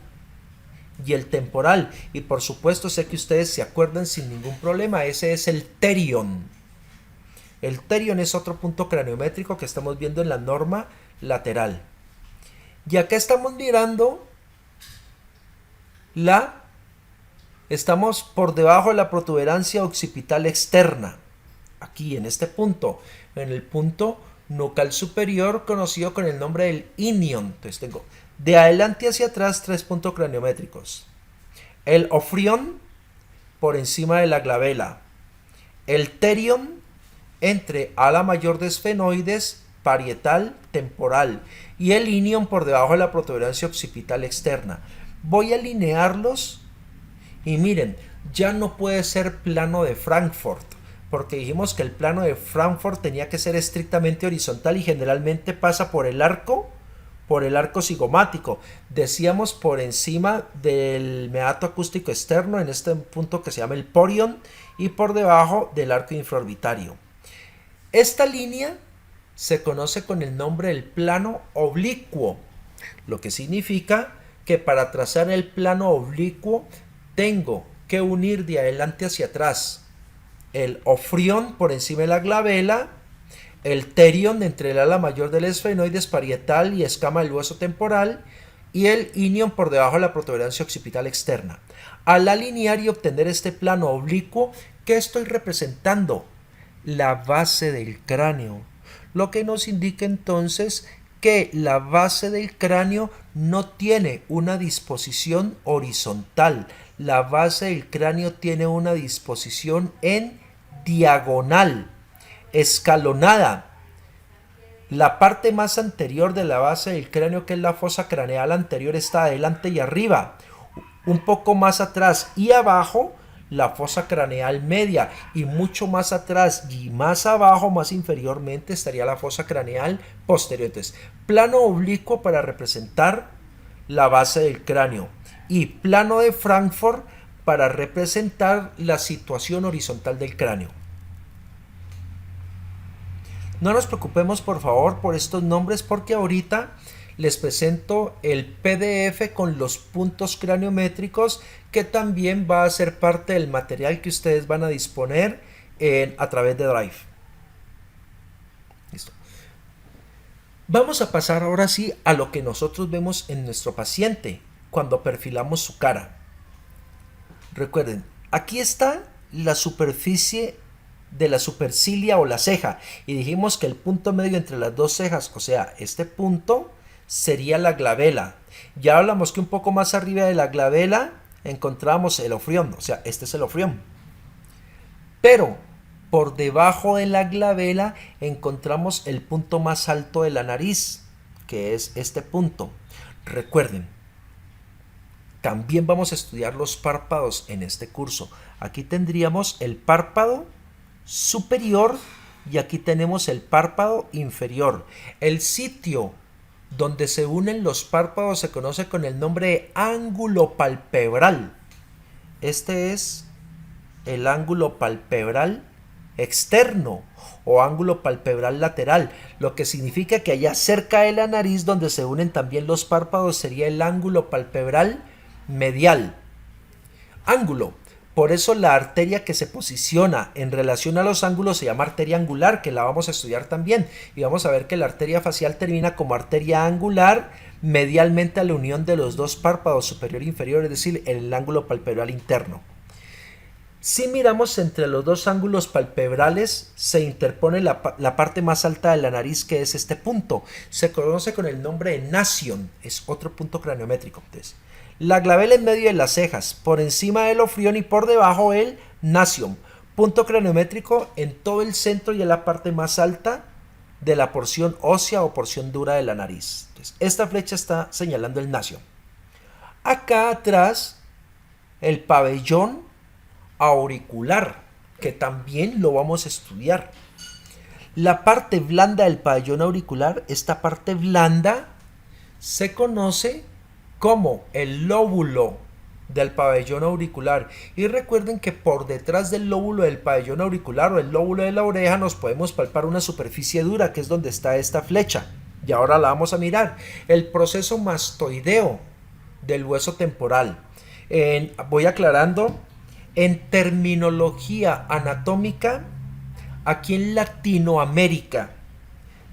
y el temporal. Y por supuesto, sé que ustedes se acuerdan sin ningún problema, ese es el terion. El terion es otro punto craniométrico que estamos viendo en la norma lateral. Y acá estamos mirando la Estamos por debajo de la protuberancia occipital externa. Aquí, en este punto. En el punto nucal superior, conocido con el nombre del inion. Entonces tengo de adelante hacia atrás 3 puntos craniométricos. El ofrión por encima de la glabela. El terion entre ala mayor de esfenoides, parietal, temporal. Y el inion por debajo de la protuberancia occipital externa. Voy a alinearlos y miren, ya no puede ser plano de Frankfurt, porque dijimos que el plano de Frankfurt tenía que ser estrictamente horizontal y generalmente pasa por el arco cigomático. Decíamos por encima del meato acústico externo, en este punto que se llama el porion, y por debajo del arco infraorbitario. Esta línea se conoce con el nombre del plano oblicuo, lo que significa que para trazar el plano oblicuo tengo que unir de adelante hacia atrás el ofrión por encima de la glabela, el terion entre el ala mayor del esfenoides parietal y escama del hueso temporal, y el inion por debajo de la protuberancia occipital externa. Al alinear y obtener este plano oblicuo, ¿qué estoy representando? La base del cráneo, lo que nos indica entonces que la base del cráneo no tiene una disposición horizontal. La base del cráneo tiene una disposición en diagonal, escalonada. La parte más anterior de la base del cráneo, que es la fosa craneal anterior, está adelante y arriba. Un poco más atrás y abajo, la fosa craneal media, y mucho más atrás y más abajo, más inferiormente, estaría la fosa craneal posterior. Entonces, plano oblicuo para representar la base del cráneo y plano de Frankfurt para representar la situación horizontal del cráneo. No nos preocupemos por favor por estos nombres, porque ahorita les presento el PDF con los puntos craniométricos, que también va a ser parte del material que ustedes van a disponer a través de Drive. Listo. Vamos a pasar ahora sí a lo que nosotros vemos en nuestro paciente cuando perfilamos su cara. Recuerden, aquí está la superficie de la supercilia o la ceja, y dijimos que el punto medio entre las dos cejas, o sea, este punto, sería la glabela. Ya hablamos que un poco más arriba de la glabela encontramos el ofrión, o sea, este es el ofrión. Pero por debajo de la glabela encontramos el punto más alto de la nariz, que es este punto. Recuerden, también vamos a estudiar los párpados en este curso. Aquí tendríamos el párpado superior y aquí tenemos el párpado inferior. El sitio donde se unen los párpados se conoce con el nombre de ángulo palpebral. Este es el ángulo palpebral externo o ángulo palpebral lateral, lo que significa que allá cerca de la nariz, donde se unen también los párpados, sería el ángulo palpebral medial. Ángulo. Por eso la arteria que se posiciona en relación a los ángulos se llama arteria angular, que la vamos a estudiar también. Y vamos a ver que la arteria facial termina como arteria angular medialmente a la unión de los dos párpados superior e inferior, es decir, el ángulo palpebral interno. Si miramos entre los dos ángulos palpebrales, se interpone la parte más alta de la nariz, que es este punto. Se conoce con el nombre de nasion, es otro punto craniométrico. Entonces, la glabela en medio de las cejas, por encima del ofrión y por debajo el nasion. Punto craniométrico en todo el centro y en la parte más alta de la porción ósea o porción dura de la nariz. Entonces, esta flecha está señalando el nasion. Acá atrás, el pabellón auricular, que también lo vamos a estudiar. La parte blanda del pabellón auricular, esta parte blanda, se conoce como el lóbulo del pabellón auricular. Y recuerden que por detrás del lóbulo del pabellón auricular o el lóbulo de la oreja nos podemos palpar una superficie dura, que es donde está esta flecha. Y ahora la vamos a mirar. El proceso mastoideo del hueso temporal. Voy aclarando. En terminología anatómica, aquí en Latinoamérica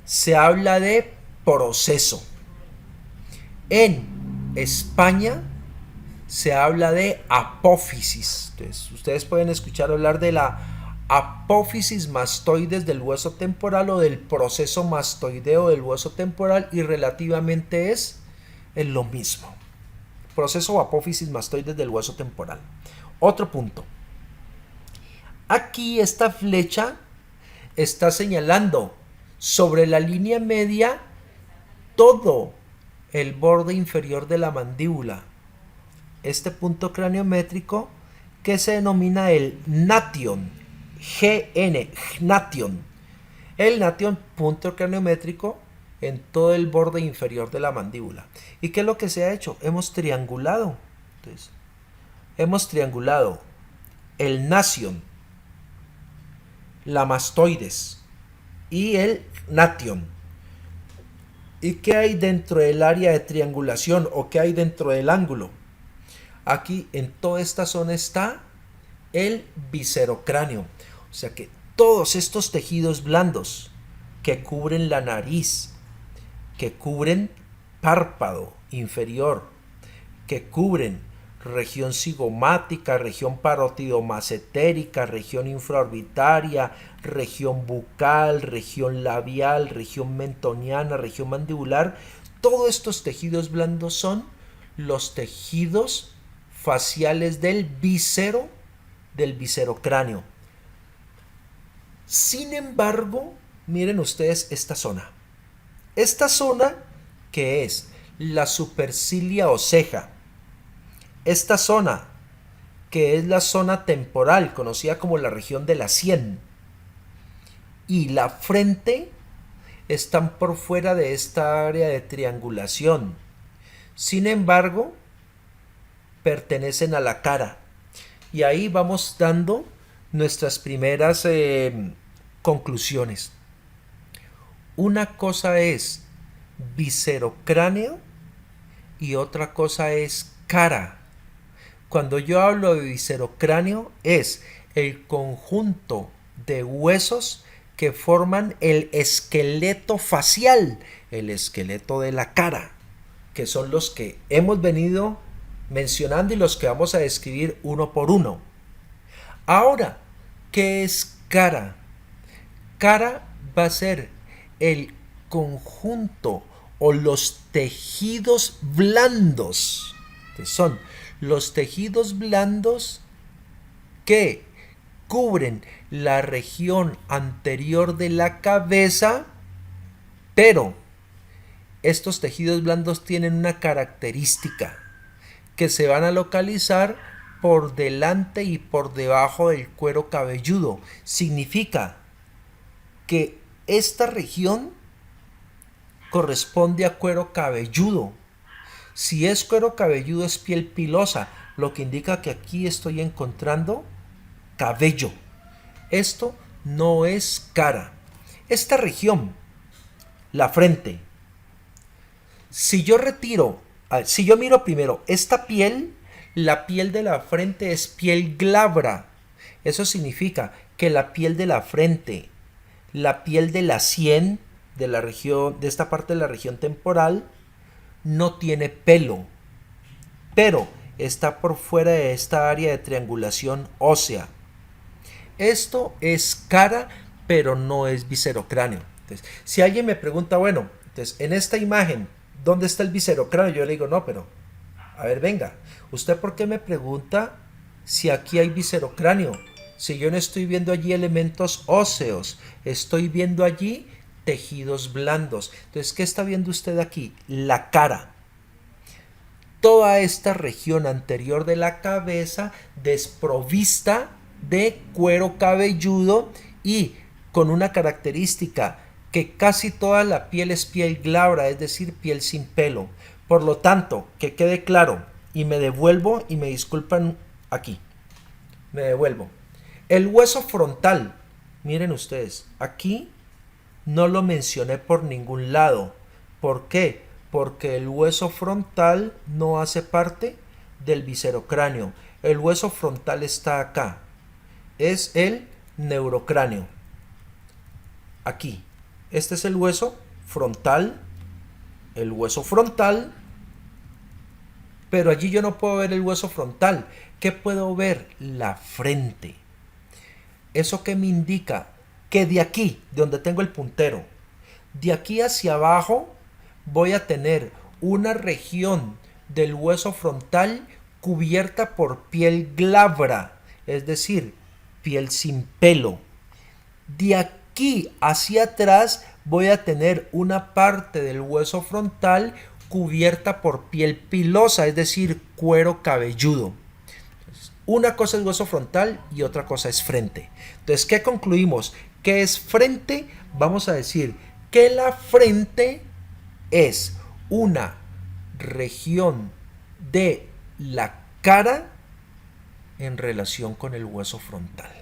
se habla de proceso. En España se habla de apófisis. Entonces, ustedes pueden escuchar hablar de la apófisis mastoides del hueso temporal o del proceso mastoideo del hueso temporal, y relativamente es lo mismo. Proceso o apófisis mastoides del hueso temporal. Otro punto. Aquí esta flecha está señalando sobre la línea media todo el borde inferior de la mandíbula. Este punto craniométrico que se denomina el gnation, gnation. El gnation, punto craniométrico en todo el borde inferior de la mandíbula. ¿Y qué es lo que se ha hecho? Hemos triangulado. Entonces, hemos triangulado el gnation, la mastoides y el gnation. ¿Y qué hay dentro del área de triangulación o qué hay dentro del ángulo? Aquí en toda esta zona está el viscerocráneo. O sea que todos estos tejidos blandos que cubren la nariz, que cubren párpado inferior, que cubren región cigomática, región parotidomasentérica, región infraorbitaria, región bucal, región labial, región mentoniana, región mandibular, todos estos tejidos blandos son los tejidos faciales del viscerocráneo. Sin embargo, miren ustedes esta zona. Esta zona que es la supercilia o ceja. Esta zona que es la zona temporal, conocida como la región de la sien, y la frente están por fuera de esta área de triangulación. Sin embargo, pertenecen a la cara. Y ahí vamos dando nuestras primeras conclusiones. Una cosa es viscerocráneo y otra cosa es cara. Cuando yo hablo de viscerocráneo es el conjunto de huesos que forman el esqueleto facial, el esqueleto de la cara, que son los que hemos venido mencionando y los que vamos a describir uno por uno. Ahora, ¿qué es cara? Cara va a ser el conjunto o los tejidos blandos, que son los tejidos blandos que cubren la región anterior de la cabeza, pero estos tejidos blandos tienen una característica, que se van a localizar por delante y por debajo del cuero cabelludo. Significa que esta región corresponde a cuero cabelludo. Si es cuero cabelludo es piel pilosa, lo que indica que aquí estoy encontrando cabello. Esto no es cara. Esta región, la frente, si yo miro primero esta piel, la piel de la frente es piel glabra. Eso significa que la piel de la frente, la piel de la sien, de la región, de esta parte de la región temporal, no tiene pelo, pero está por fuera de esta área de triangulación ósea. Esto es cara, pero no es viscerocráneo. Entonces, si alguien me pregunta, bueno, entonces en esta imagen, ¿dónde está el viscerocráneo? Yo le digo, no, pero a ver, venga, ¿usted por qué me pregunta si aquí hay viscerocráneo? Si yo no estoy viendo allí elementos óseos, estoy viendo allí tejidos blandos. Entonces, ¿qué está viendo usted aquí? La cara. Toda esta región anterior de la cabeza desprovista de cuero cabelludo y con una característica que casi toda la piel es piel glabra, es decir, piel sin pelo. Por lo tanto, que quede claro, y me devuelvo y me disculpan aquí, me devuelvo. El hueso frontal, miren ustedes, aquí no lo mencioné por ningún lado. ¿Por qué? Porque el hueso frontal no hace parte del viscerocráneo. El hueso frontal está acá. Es el neurocráneo. Aquí. Este es el hueso frontal. El hueso frontal pero allí yo no puedo ver el hueso frontal. ¿Qué puedo ver? La frente. ¿Eso qué me indica? Que de aquí, de donde tengo el puntero, de aquí hacia abajo voy a tener una región del hueso frontal cubierta por piel glabra, es decir, piel sin pelo. De aquí hacia atrás voy a tener una parte del hueso frontal cubierta por piel pilosa, es decir, cuero cabelludo. Una cosa es hueso frontal y otra cosa es frente. Entonces, ¿qué concluimos? ¿Qué es frente? Vamos a decir que la frente es una región de la cara en relación con el hueso frontal.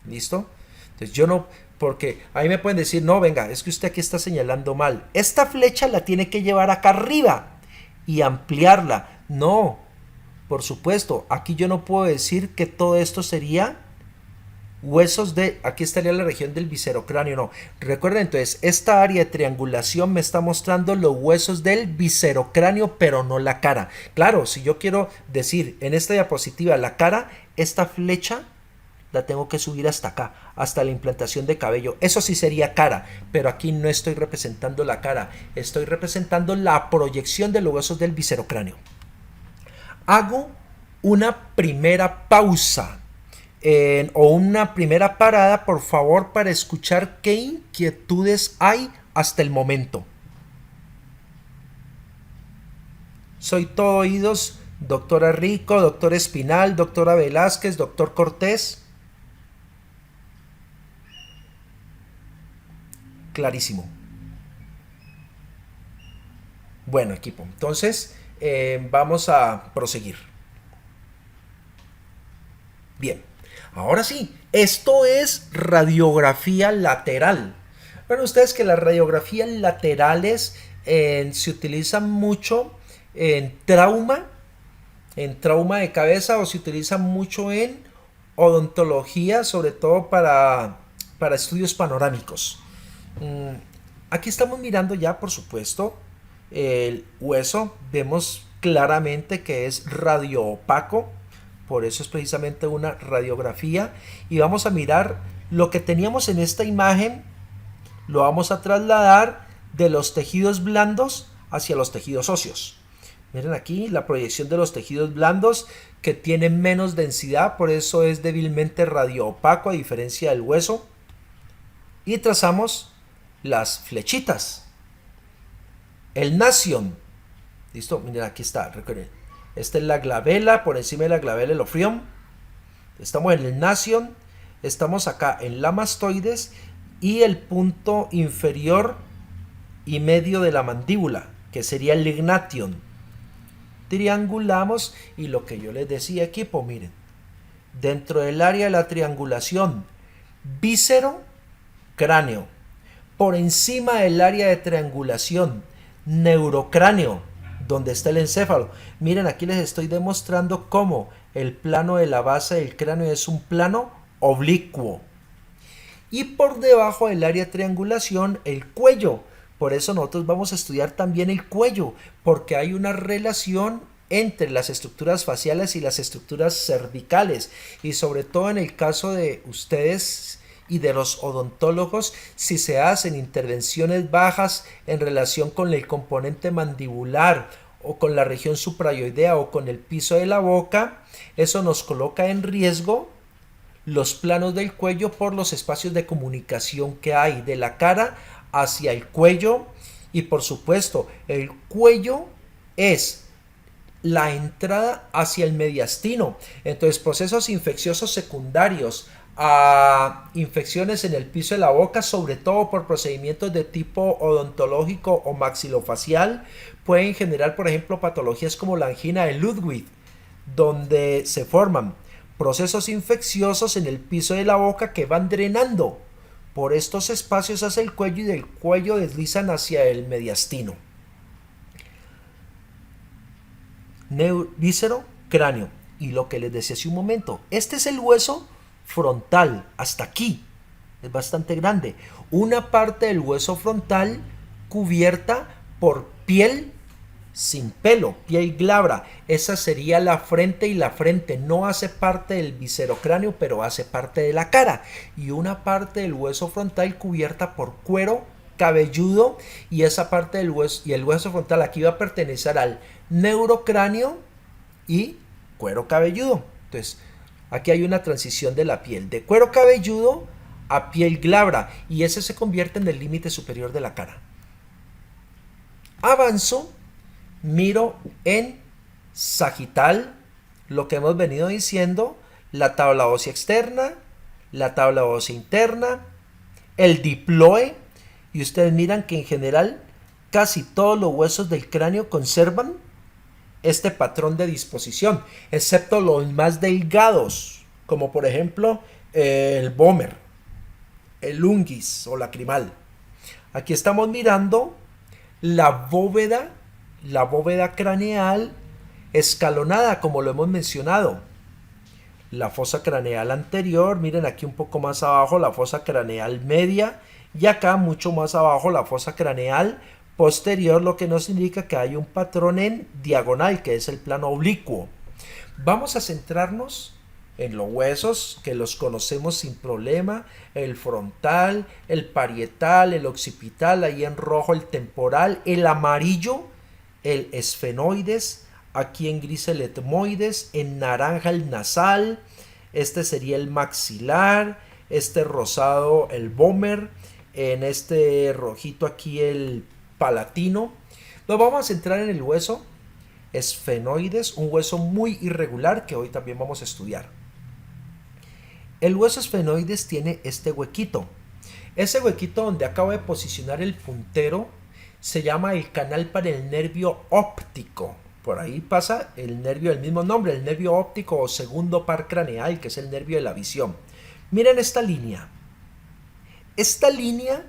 ¿Listo? Entonces yo no, porque ahí me pueden decir, no, venga, es que usted aquí está señalando mal. Esta flecha la tiene que llevar acá arriba y ampliarla. No, por supuesto, aquí yo no puedo decir que todo esto sería huesos de, aquí estaría la región del viscerocráneo, no. Recuerden entonces, esta área de triangulación me está mostrando los huesos del viscerocráneo, pero no la cara. Claro, si yo quiero decir en esta diapositiva la cara, esta flecha la tengo que subir hasta acá, hasta la implantación de cabello. Eso sí sería cara, pero aquí no estoy representando la cara, estoy representando la proyección de los huesos del viscerocráneo. Hago una primera pausa o una primera parada, por favor, para escuchar qué inquietudes hay hasta el momento. Soy todo oídos, doctora Rico, doctor Espinal, doctora Velázquez, doctor Cortés. Clarísimo. Bueno, equipo, entonces vamos a proseguir. Bien, ahora sí, esto es radiografía lateral. Bueno, ustedes que las radiografías laterales se utilizan mucho en trauma de cabeza, o se utilizan mucho en odontología, sobre todo para estudios panorámicos. Aquí estamos mirando ya, por supuesto, el hueso. Vemos claramente que es radioopaco, por eso es precisamente una radiografía. Y vamos a mirar lo que teníamos en esta imagen, lo vamos a trasladar de los tejidos blandos hacia los tejidos óseos. Miren aquí la proyección de los tejidos blandos, que tienen menos densidad, por eso es débilmente radioopaco a diferencia del hueso. Y trazamos las flechitas. El nasion. ¿Listo? Miren, aquí está. Recuerden. Esta es la glabela. Por encima de la glabela el ofrión. Estamos en el nasion. Estamos acá en la mastoides. Y el punto inferior y medio de la mandíbula, que sería el lignation. Triangulamos. Y lo que yo les decía, equipo, miren. Dentro del área de la triangulación, víscero, cráneo. Por encima del área de triangulación, neurocráneo, donde está el encéfalo. Miren, aquí les estoy demostrando cómo el plano de la base del cráneo es un plano oblicuo. Y por debajo del área de triangulación, el cuello. Por eso nosotros vamos a estudiar también el cuello, porque hay una relación entre las estructuras faciales y las estructuras cervicales. Y sobre todo en el caso de ustedes y de los odontólogos, si se hacen intervenciones bajas en relación con el componente mandibular o con la región suprayoidea o con el piso de la boca, eso nos coloca en riesgo los planos del cuello por los espacios de comunicación que hay de la cara hacia el cuello. Y por supuesto, el cuello es la entrada hacia el mediastino. Entonces, procesos infecciosos secundarios a infecciones en el piso de la boca, sobre todo por procedimientos de tipo odontológico o maxilofacial, pueden generar, por ejemplo, patologías como la angina de Ludwig, donde se forman procesos infecciosos en el piso de la boca que van drenando por estos espacios hacia el cuello, y del cuello deslizan hacia el mediastino. Víscero, cráneo. Y lo que les decía hace un momento, este es el hueso frontal, hasta aquí, es bastante grande. Una parte del hueso frontal cubierta por piel sin pelo, piel glabra. Esa sería la frente, y la frente no hace parte del viscerocráneo, pero hace parte de la cara. Y una parte del hueso frontal cubierta por cuero cabelludo, y esa parte del hueso, y el hueso frontal aquí va a pertenecer al neurocráneo y cuero cabelludo. Entonces, aquí hay una transición de la piel de cuero cabelludo a piel glabra, y ese se convierte en el límite superior de la cara. Avanzo, miro en sagital, lo que hemos venido diciendo, la tabla ósea externa, la tabla ósea interna, el diploe, y ustedes miran que en general casi todos los huesos del cráneo conservan este patrón de disposición, excepto los más delgados, como por ejemplo el vómer, el unguis o lacrimal. Aquí estamos mirando la bóveda craneal escalonada, como lo hemos mencionado. La fosa craneal anterior, miren aquí un poco más abajo la fosa craneal media, y acá mucho más abajo la fosa craneal posterior, lo que nos indica que hay un patrón en diagonal, que es el plano oblicuo. Vamos a centrarnos en los huesos, que los conocemos sin problema: el frontal, el parietal, el occipital, ahí en rojo el temporal, el amarillo el esfenoides, aquí en gris el etmoides, en naranja el nasal, este sería el maxilar, este rosado el vómer, en este rojito aquí el palatino. Nos vamos a centrar en el hueso esfenoides, un hueso muy irregular que hoy también vamos a estudiar. El hueso esfenoides tiene este huequito. Ese huequito donde acabo de posicionar el puntero se llama el canal para el nervio óptico. Por ahí pasa el nervio del mismo nombre, el nervio óptico o segundo par craneal, que es el nervio de la visión. Miren esta línea. Esta línea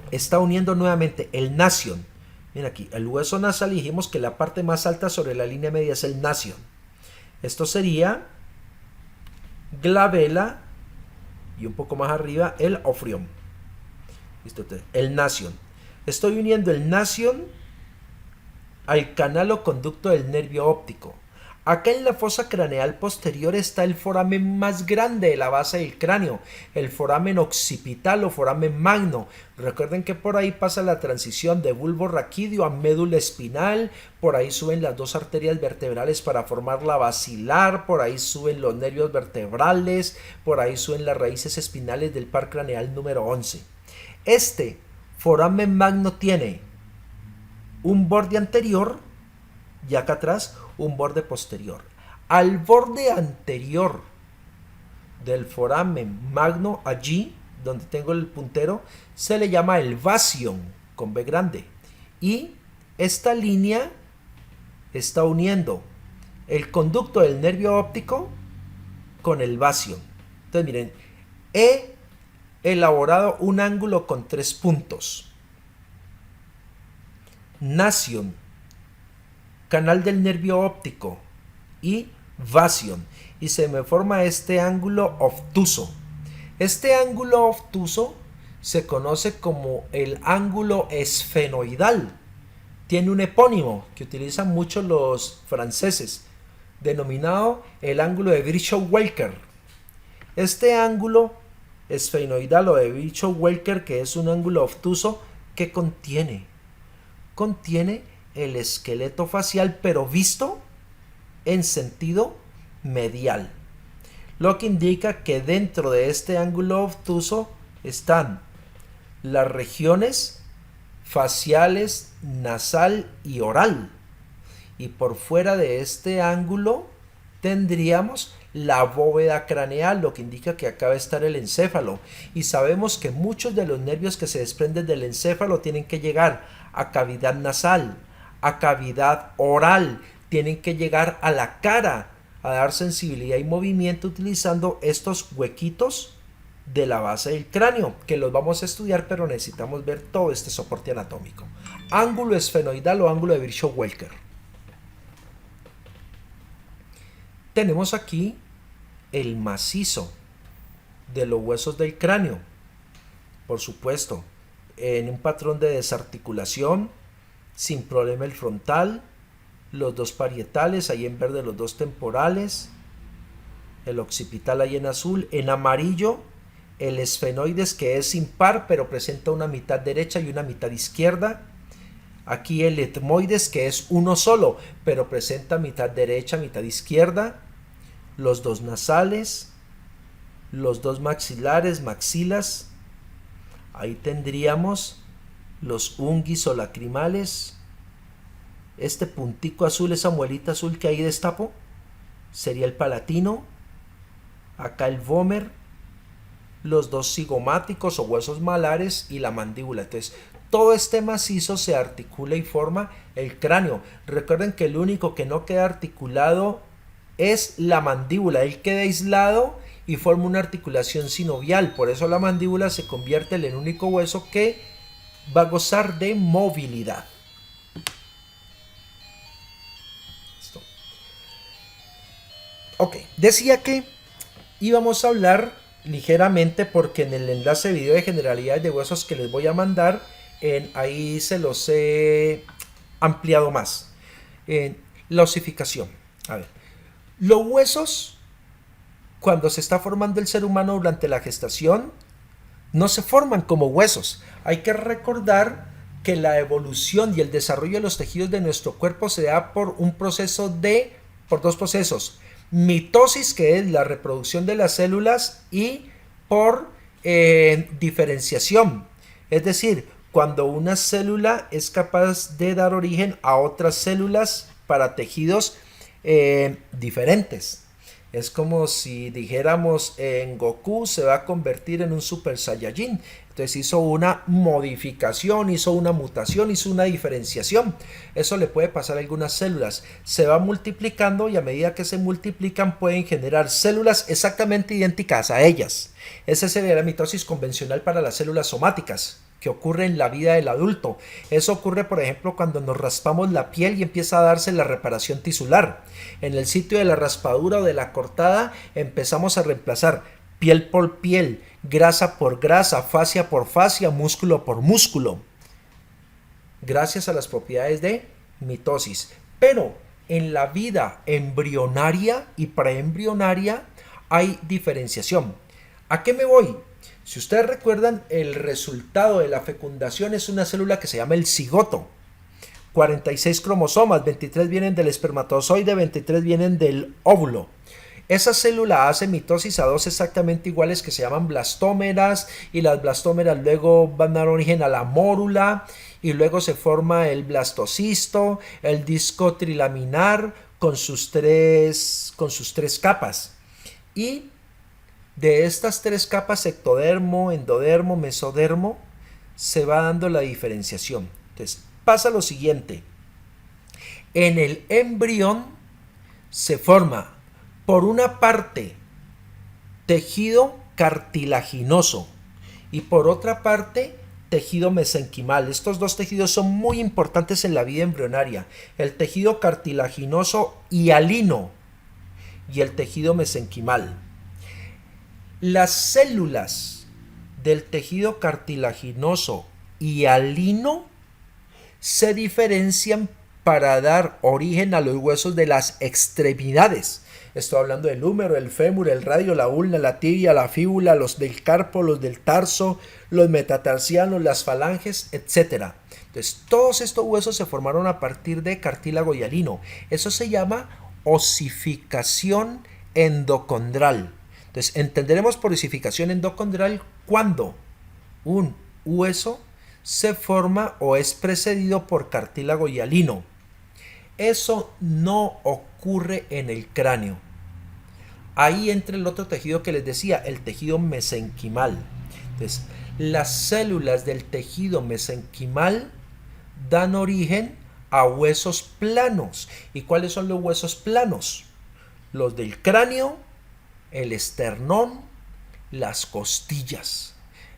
está uniendo nuevamente el nasion. Miren aquí, el hueso nasal, y dijimos que la parte más alta sobre la línea media es el nasion. Esto sería glabela y un poco más arriba el ofrión. ¿Listo? El nasion. Estoy uniendo el nasion al canal o conducto del nervio óptico. Acá en la fosa craneal posterior está el foramen más grande de la base del cráneo, el foramen occipital o foramen magno. Recuerden que por ahí pasa la transición de bulbo raquídeo a médula espinal, por ahí suben las dos arterias vertebrales para formar la basilar, por ahí suben los nervios vertebrales, por ahí suben las raíces espinales del par craneal número 11. Este foramen magno tiene un borde anterior y acá atrás un borde posterior. Al borde anterior del foramen magno, allí donde tengo el puntero, se le llama el vasion con B grande, y esta línea está uniendo el conducto del nervio óptico con el vasion. Entonces miren, he elaborado un ángulo con 3 puntos: nasion, canal del nervio óptico, y vasion, y se me forma este ángulo obtuso. Este ángulo obtuso se conoce como el ángulo esfenoidal. Tiene un epónimo que utilizan mucho los franceses, denominado el ángulo de Virchow-Welker. Este ángulo esfenoidal o de Virchow-Welker, que es un ángulo obtuso, ¿qué contiene? Contiene el esqueleto facial, pero visto en sentido medial, lo que indica que dentro de este ángulo obtuso están las regiones faciales, nasal y oral, y por fuera de este ángulo tendríamos la bóveda craneal, lo que indica que acá va a estar el encéfalo, y sabemos que muchos de los nervios que se desprenden del encéfalo tienen que llegar a cavidad nasal, a cavidad oral, tienen que llegar a la cara a dar sensibilidad y movimiento utilizando estos huequitos de la base del cráneo, que los vamos a estudiar, pero necesitamos ver todo este soporte anatómico. Ángulo esfenoidal o ángulo de Virchow-Welker. Tenemos aquí el macizo de los huesos del cráneo, por supuesto, en un patrón de desarticulación, sin problema el frontal, los dos parietales, ahí en verde los dos temporales, el occipital ahí en azul, en amarillo el esfenoides, que es impar pero presenta una mitad derecha y una mitad izquierda. Aquí el etmoides, que es uno solo pero presenta mitad derecha, mitad izquierda. Los dos nasales, los dos maxilares, maxilas. Ahí tendríamos los unguis o lacrimales. Este puntico azul, esa muelita azul que ahí destapo, sería el palatino. Acá el vómer, los dos cigomáticos o huesos malares y la mandíbula. Entonces, todo este macizo se articula y forma el cráneo. Recuerden que el único que no queda articulado es la mandíbula. Él queda aislado y forma una articulación sinovial. Por eso la mandíbula se convierte en el único hueso que va a gozar de movilidad. Listo. Ok, decía que íbamos a hablar ligeramente, porque en el enlace de video de generalidades de huesos que les voy a mandar, ahí se los he ampliado más. La osificación. A ver, los huesos, cuando se está formando el ser humano durante la gestación, no se forman como huesos. Hay que recordar que la evolución y el desarrollo de los tejidos de nuestro cuerpo se da por por dos procesos: mitosis, que es la reproducción de las células, y por diferenciación. Es decir, cuando una célula es capaz de dar origen a otras células para tejidos diferentes. Es como si dijéramos en Goku se va a convertir en un Super Saiyajin. Entonces hizo una modificación, hizo una mutación, hizo una diferenciación. Eso le puede pasar a algunas células. Se va multiplicando y a medida que se multiplican pueden generar células exactamente idénticas a ellas. Esa sería la mitosis convencional para las células somáticas, que ocurre en la vida del adulto. Eso ocurre, por ejemplo, cuando nos raspamos la piel y empieza a darse la reparación tisular. En el sitio de la raspadura o de la cortada empezamos a reemplazar piel por piel, grasa por grasa, fascia por fascia, músculo por músculo, gracias a las propiedades de mitosis. Pero en la vida embrionaria y preembrionaria hay diferenciación. ¿A qué me voy? Si ustedes recuerdan, el resultado de la fecundación es una célula que se llama el cigoto. 46 cromosomas, 23 vienen del espermatozoide, 23 vienen del óvulo. Esa célula hace mitosis a dos exactamente iguales que se llaman blastómeras, y las blastómeras luego van a dar origen a la mórula, y luego se forma el blastocisto, el disco trilaminar con sus tres capas. Y de estas tres capas, ectodermo, endodermo, mesodermo, se va dando la diferenciación. Entonces, pasa lo siguiente. En el embrión se forma, por una parte, tejido cartilaginoso y por otra parte, tejido mesenquimal. Estos dos tejidos son muy importantes en la vida embrionaria. El tejido cartilaginoso hialino y el tejido mesenquimal. Las células del tejido cartilaginoso hialino se diferencian para dar origen a los huesos de las extremidades. Estoy hablando del húmero, el fémur, el radio, la ulna, la tibia, la fíbula, los del carpo, los del tarso, los metatarsianos, las falanges, etc. Entonces, todos estos huesos se formaron a partir de cartílago hialino. Eso se llama osificación endocondral. Entonces, entenderemos por osificación endocondral cuando un hueso se forma o es precedido por cartílago hialino. Eso no ocurre en el cráneo. Ahí entra el otro tejido que les decía, el tejido mesenquimal. Entonces, las células del tejido mesenquimal dan origen a huesos planos. ¿Y cuáles son los huesos planos? Los del cráneo, el esternón, las costillas.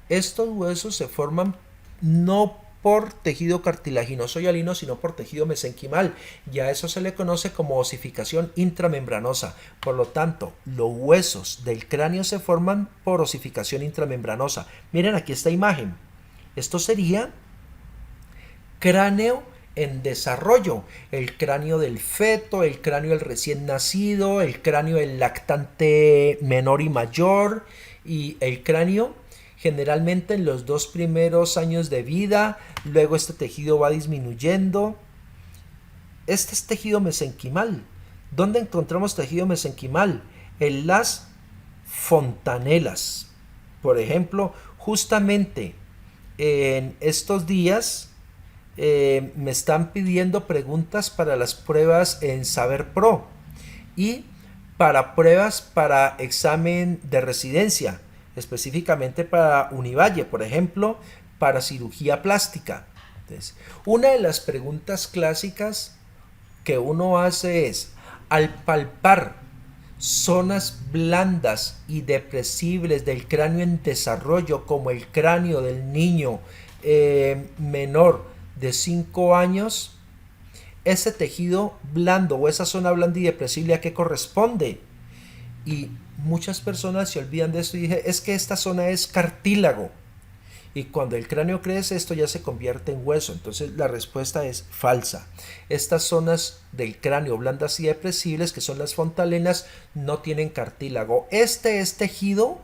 Estos huesos se forman no por tejido cartilaginoso hialino, sino por tejido mesenquimal. Y a eso se le conoce como osificación intramembranosa. Por lo tanto, los huesos del cráneo se forman por osificación intramembranosa. Miren aquí esta imagen. Esto sería cráneo en desarrollo. El cráneo del feto, el cráneo del recién nacido, el cráneo del lactante menor y mayor, y el cráneo generalmente en los 2 primeros años de vida. Luego este tejido va disminuyendo. Este es tejido mesenquimal. ¿Dónde encontramos tejido mesenquimal? En las fontanelas. Por ejemplo, justamente en estos días me están pidiendo preguntas para las pruebas en Saber Pro y para pruebas para examen de residencia, específicamente para Univalle, por ejemplo, para cirugía plástica. Entonces, una de las preguntas clásicas que uno hace es, al palpar zonas blandas y depresibles del cráneo en desarrollo, como el cráneo del niño menor de 5 años, ese tejido blando o esa zona blanda y depresible, ¿a qué corresponde? Y muchas personas se olvidan de esto y dije, es que esta zona es cartílago. Y cuando el cráneo crece, esto ya se convierte en hueso. Entonces la respuesta es falsa. Estas zonas del cráneo blandas y depresibles, que son las fontanelas, no tienen cartílago. Este es tejido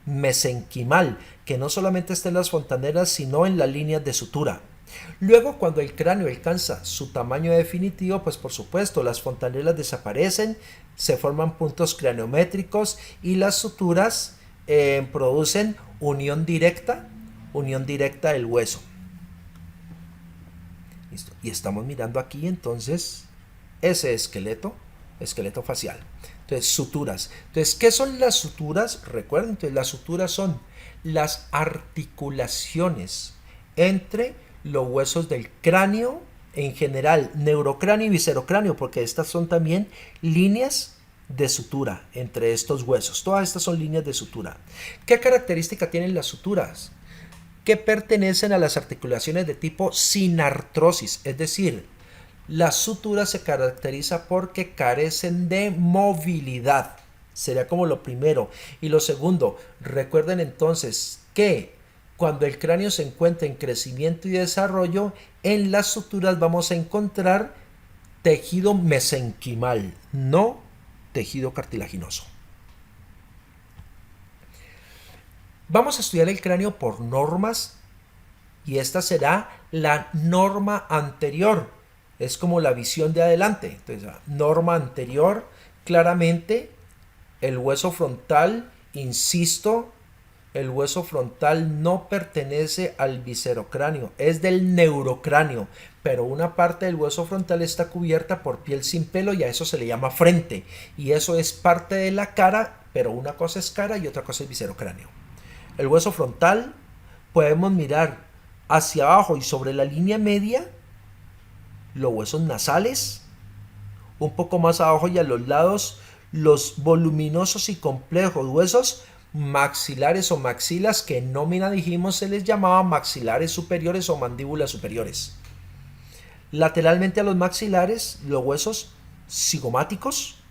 mesenquimal, que no solamente está en las fontanelas, sino en las líneas de sutura. Luego, cuando el cráneo alcanza su tamaño definitivo, pues por supuesto las fontanelas desaparecen, se forman puntos craneométricos y las suturas producen unión directa del hueso. ¿Listo? Y estamos mirando aquí entonces ese esqueleto facial. Entonces, suturas. Entonces, ¿qué son las suturas? Recuerden, entonces, las suturas son las articulaciones entre los huesos del cráneo, en general, neurocráneo y viscerocráneo, porque estas son también líneas de sutura entre estos huesos. Todas estas son líneas de sutura. ¿Qué característica tienen las suturas? Que pertenecen a las articulaciones de tipo sinartrosis, es decir, la sutura se caracteriza porque carecen de movilidad. Sería como lo primero. Y lo segundo, recuerden entonces que cuando el cráneo se encuentra en crecimiento y desarrollo, en las suturas vamos a encontrar tejido mesenquimal, no tejido cartilaginoso. Vamos a estudiar el cráneo por normas y esta será la norma anterior. Es como la visión de adelante. Entonces, norma anterior, claramente el hueso frontal, insisto, el hueso frontal no pertenece al viscerocráneo, es del neurocráneo, pero una parte del hueso frontal está cubierta por piel sin pelo y a eso se le llama frente. Y eso es parte de la cara, pero una cosa es cara y otra cosa es viscerocráneo. El hueso frontal podemos mirar hacia abajo y sobre la línea media los huesos nasales, un poco más abajo y a los lados los voluminosos y complejos huesos maxilares o maxilas, que en nómina dijimos se les llamaba maxilares superiores o mandíbulas superiores. Lateralmente a los maxilares los huesos cigomáticos,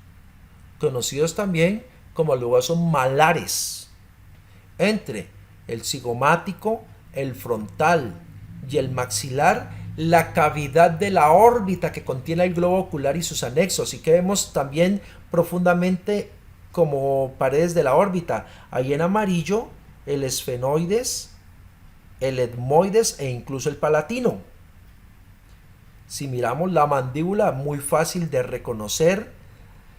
conocidos también como los huesos malares. Entre el cigomático, el frontal y el maxilar, la cavidad de la órbita que contiene el globo ocular y sus anexos, y que vemos también profundamente como paredes de la órbita. Ahí en amarillo el esfenoides, el etmoides e incluso el palatino. Si miramos la mandíbula, muy fácil de reconocer.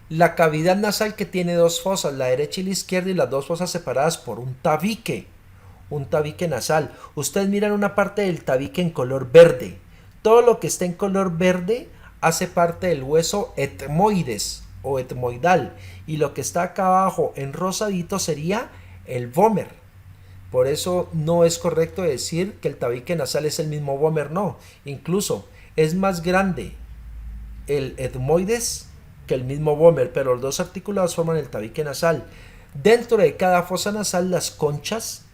La cavidad nasal, que tiene dos fosas, la derecha y la izquierda, y las dos fosas separadas por un tabique nasal. Ustedes miran una parte del tabique en color verde. Todo lo que está en color verde hace parte del hueso etmoides o etmoidal, y lo que está acá abajo en rosadito sería el vómer. Por eso no es correcto decir que el tabique nasal es el mismo vómer, no. Incluso es más grande el etmoides que el mismo vómer, pero los dos articulados forman el tabique nasal. Dentro de cada fosa nasal, las conchas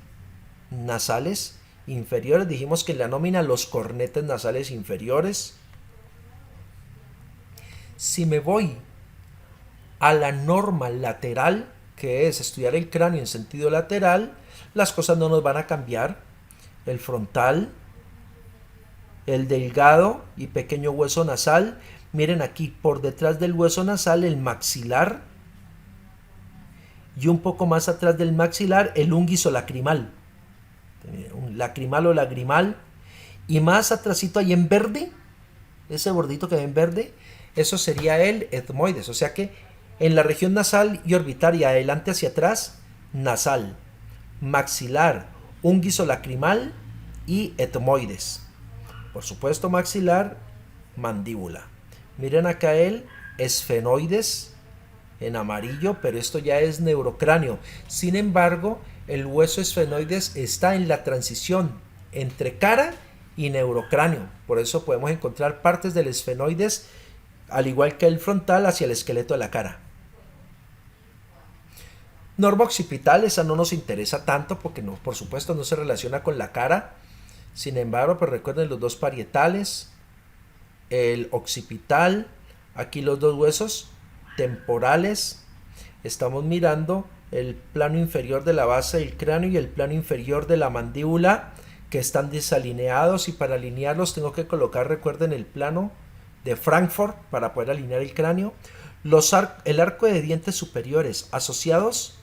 nasales inferiores, dijimos que en la nómina los cornetes nasales inferiores. Si me voy a la norma lateral, que es estudiar el cráneo en sentido lateral, las cosas no nos van a cambiar. El frontal, el delgado y pequeño hueso nasal. Miren aquí, por detrás del hueso nasal, el maxilar. Y un poco más atrás del maxilar, el ungüis o lacrimal. Un lacrimal o lagrimal. Y más atrásito ahí en verde, ese bordito que ven en verde, eso sería el etmoides. O sea que en la región nasal y orbitaria, adelante hacia atrás, nasal, maxilar, ungüis o lacrimal y etmoides. Por supuesto, maxilar, mandíbula. Miren acá el esfenoides en amarillo, pero esto ya es neurocráneo. Sin embargo, el hueso esfenoides está en la transición entre cara y neurocráneo. Por eso podemos encontrar partes del esfenoides, al igual que el frontal, hacia el esqueleto de la cara. Norma occipital, esa no nos interesa tanto porque no, por supuesto no se relaciona con la cara. Sin embargo, pues recuerden los dos parietales, el occipital, aquí los dos huesos temporales. Estamos mirando el plano inferior de la base del cráneo y el plano inferior de la mandíbula, que están desalineados, y para alinearlos tengo que colocar, recuerden, el plano de Frankfurt para poder alinear el cráneo. El arco de dientes superiores asociados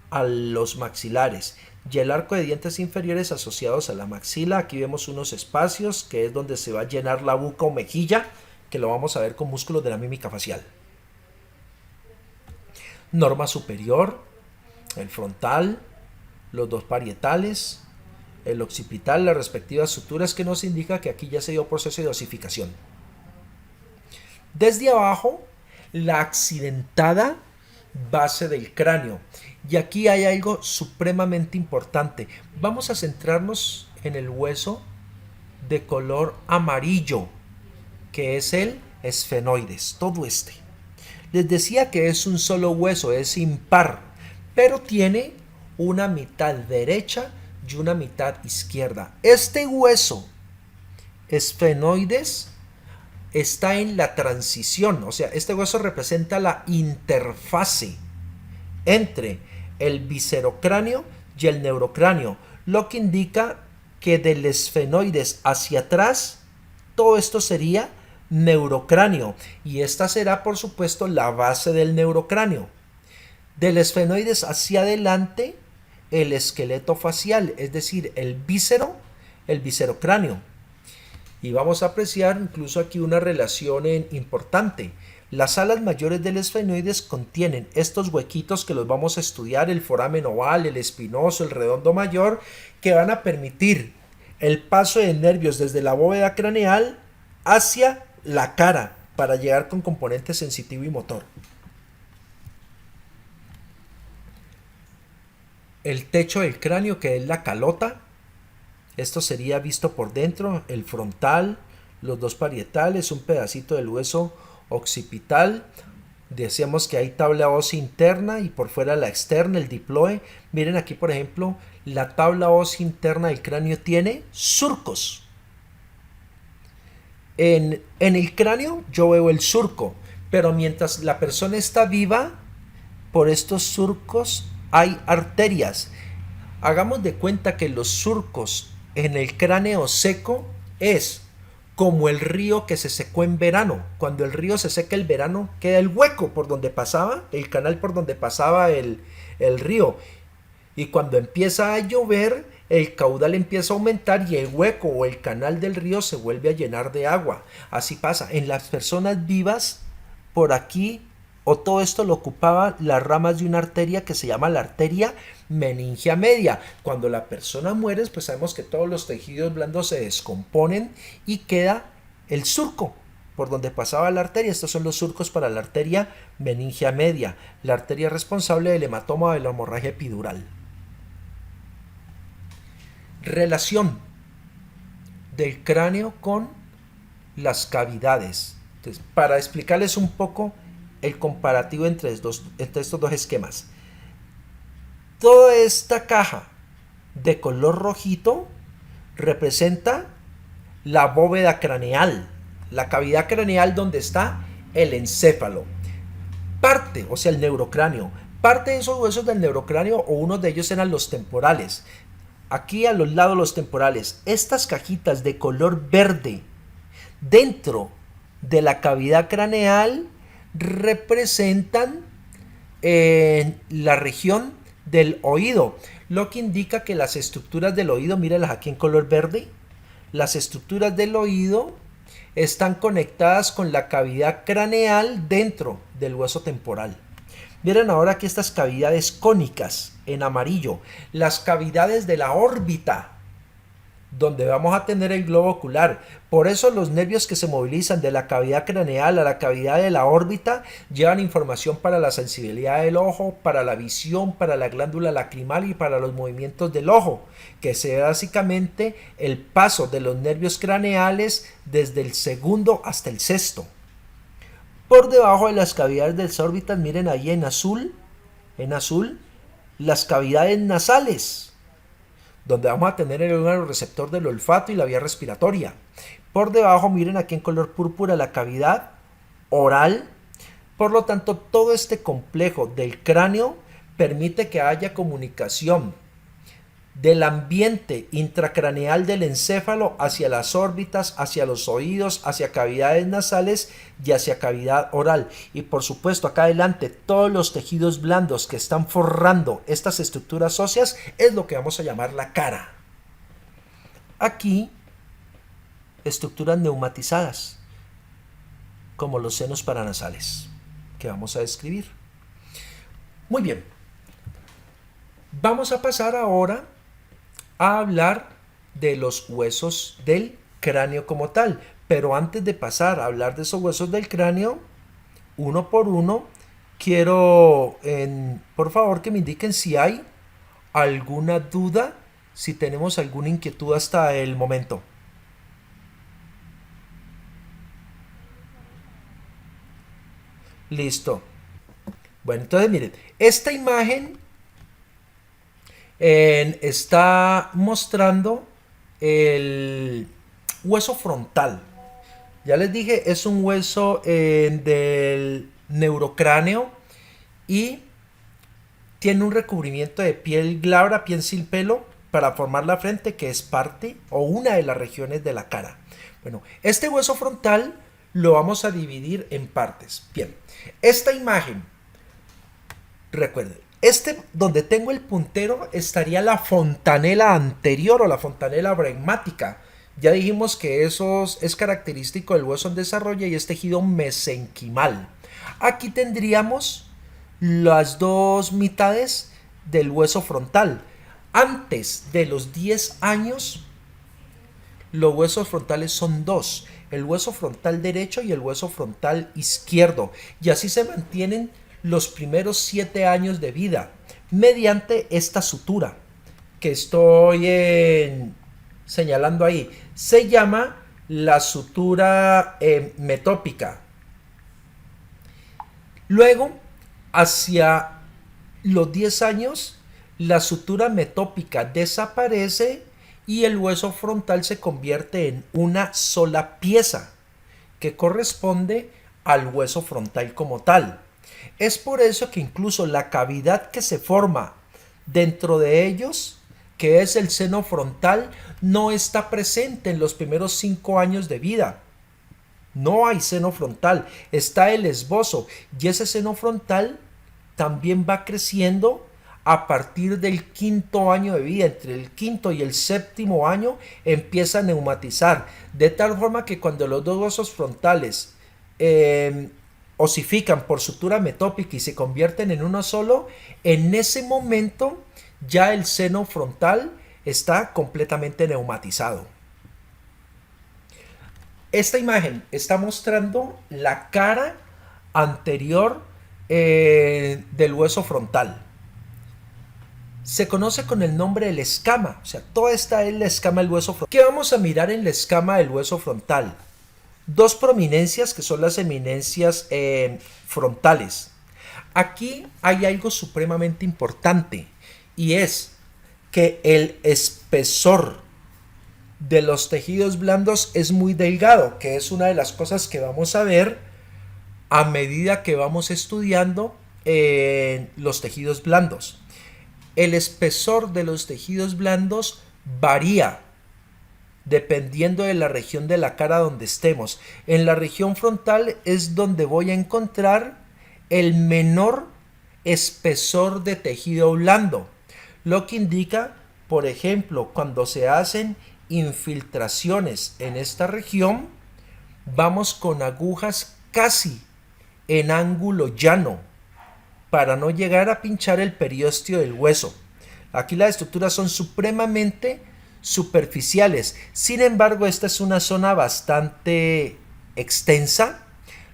a los maxilares y el arco de dientes inferiores asociados a la maxila. Aquí vemos unos espacios que es donde se va a llenar la boca o mejilla, que lo vamos a ver con músculos de la mímica facial. Norma superior, el frontal, los dos parietales, el occipital, las respectivas suturas, que nos indica que aquí ya se dio proceso de osificación. Desde abajo, la accidentada base del cráneo. Y aquí hay algo supremamente importante. Vamos a centrarnos en el hueso de color amarillo, que es el esfenoides, todo este. Les decía que es un solo hueso, es impar, pero tiene una mitad derecha y una mitad izquierda. Este hueso esfenoides está en la transición, o sea, este hueso representa la interfase entre el viscerocráneo y el neurocráneo, lo que indica que del esfenoides hacia atrás, todo esto sería neurocráneo, y esta será por supuesto la base del neurocráneo. Del esfenoides hacia adelante, el esqueleto facial, es decir, el viscerocráneo. Y vamos a apreciar incluso aquí una relación importante. Las alas mayores del esfenoides contienen estos huequitos que los vamos a estudiar, el foramen oval, el espinoso, el redondo mayor, que van a permitir el paso de nervios desde la bóveda craneal hacia la cara para llegar con componente sensitivo y motor. El techo del cráneo, que es la calota, esto sería visto por dentro, el frontal, los dos parietales, un pedacito del hueso occipital. Decíamos que hay tabla ósea interna y por fuera la externa, el diploe. Miren aquí, por ejemplo, la tabla ósea interna del cráneo tiene surcos. En el cráneo yo veo el surco, pero mientras la persona está viva, por estos surcos hay arterias. Hagamos de cuenta que los surcos en el cráneo seco es como el río que se secó en verano. Cuando el río se seca el verano, queda el hueco por donde pasaba, el canal por donde pasaba el río. Y cuando empieza a llover, el caudal empieza a aumentar y el hueco o el canal del río se vuelve a llenar de agua. Así pasa. En las personas vivas, por aquí, o todo esto lo ocupaba las ramas de una arteria que se llama la arteria meningia media. Cuando la persona muere, pues sabemos que todos los tejidos blandos se descomponen y queda el surco por donde pasaba la arteria. Estos son los surcos para la arteria meningia media, la arteria responsable del hematoma de la hemorragia epidural. Relación del cráneo con las cavidades. Entonces, para explicarles un poco el comparativo entre estos dos esquemas. Toda esta caja de color rojito representa la bóveda craneal, la cavidad craneal donde está el encéfalo. Parte, o sea, el neurocráneo, parte de esos huesos del neurocráneo, o uno de ellos eran los temporales. aquí a los lados los temporales, estas cajitas de color verde dentro de la cavidad craneal representan la región del oído, lo que indica que las estructuras del oído, mírenlas aquí en color verde, las estructuras del oído están conectadas con la cavidad craneal dentro del hueso temporal. Miren ahora aquí estas cavidades cónicas en amarillo, las cavidades de la órbita, donde vamos a tener el globo ocular. Por eso los nervios que se movilizan de la cavidad craneal a la cavidad de la órbita llevan información para la sensibilidad del ojo, para la visión, para la glándula lacrimal y para los movimientos del ojo, que es básicamente el paso de los nervios craneales desde el segundo hasta el sexto. Por debajo de las cavidades de las órbitas, miren ahí en azul, las cavidades nasales, donde vamos a tener el órgano receptor del olfato y la vía respiratoria. Por debajo, miren aquí en color púrpura, la cavidad oral. Por lo tanto, todo este complejo del cráneo permite que haya comunicación del ambiente intracraneal del encéfalo hacia las órbitas, hacia los oídos, hacia cavidades nasales y hacia cavidad oral. Y por supuesto, acá adelante, todos los tejidos blandos que están forrando estas estructuras óseas es lo que vamos a llamar la cara. Aquí, estructuras neumatizadas, como los senos paranasales, que vamos a describir. Muy bien. Vamos a pasar ahora a hablar de los huesos del cráneo como tal. Pero antes de pasar a hablar de esos huesos del cráneo, uno por uno, quiero, por favor, que me indiquen si hay alguna duda, si tenemos alguna inquietud hasta el momento. Listo. Bueno, entonces miren, esta imagen está mostrando el hueso frontal. Ya les dije, es un hueso del neurocráneo y tiene un recubrimiento de piel glabra, piel sin pelo, para formar la frente, que es parte o una de las regiones de la cara. Bueno, este hueso frontal lo vamos a dividir en partes. Bien, esta imagen, recuerden, donde tengo el puntero estaría la fontanela anterior o la fontanela bregmática. Ya dijimos que eso es característico del hueso en desarrollo y es tejido mesenquimal. Aquí tendríamos las dos mitades del hueso frontal. Antes de los 10 años, los huesos frontales son dos: el hueso frontal derecho y el hueso frontal izquierdo. Y así se mantienen los primeros 7 años de vida mediante esta sutura que estoy señalando ahí. Se llama la sutura metópica. Luego, hacia los 10 años, la sutura metópica desaparece y el hueso frontal se convierte en una sola pieza que corresponde al hueso frontal como tal. Es por eso que incluso la cavidad que se forma dentro de ellos, que es el seno frontal, no está presente en los primeros 5 años de vida. No hay seno frontal, está el esbozo, y ese seno frontal también va creciendo a partir del 5.º año de vida. Entre el 5.º y el 7.º año empieza a neumatizar, de tal forma que cuando los dos huesos frontales osifican por sutura metópica y se convierten en uno solo, en ese momento ya el seno frontal está completamente neumatizado. Esta imagen está mostrando la cara anterior del hueso frontal. Se conoce con el nombre de la escama, o sea, toda esta es la escama del hueso frontal. ¿Qué vamos a mirar en la escama del hueso frontal? Dos prominencias que son las eminencias frontales. Aquí hay algo supremamente importante y es que el espesor de los tejidos blandos es muy delgado, que es una de las cosas que vamos a ver a medida que vamos estudiando los tejidos blandos. el espesor de los tejidos blandos varía dependiendo de la región de la cara donde estemos. En la región frontal es donde voy a encontrar el menor espesor de tejido blando, lo que indica, por ejemplo, cuando se hacen infiltraciones en esta región, vamos con agujas casi en ángulo llano para no llegar a pinchar el periósteo del hueso. Aquí las estructuras son supremamente superficiales. Sin embargo, esta es una zona bastante extensa,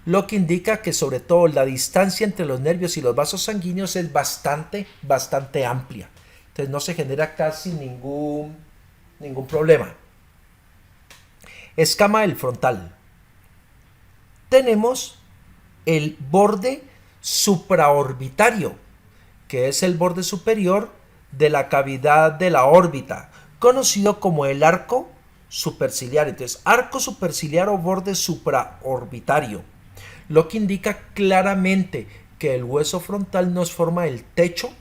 lo que indica que sobre todo la distancia entre los nervios y los vasos sanguíneos es bastante amplia. Entonces no se genera casi ningún problema. Escama del frontal. Tenemos el borde supraorbitario, que es el borde superior de la cavidad de la órbita, conocido como el arco superciliar. Entonces, arco superciliar o borde supraorbitario, lo que indica claramente que el hueso frontal nos forma el techo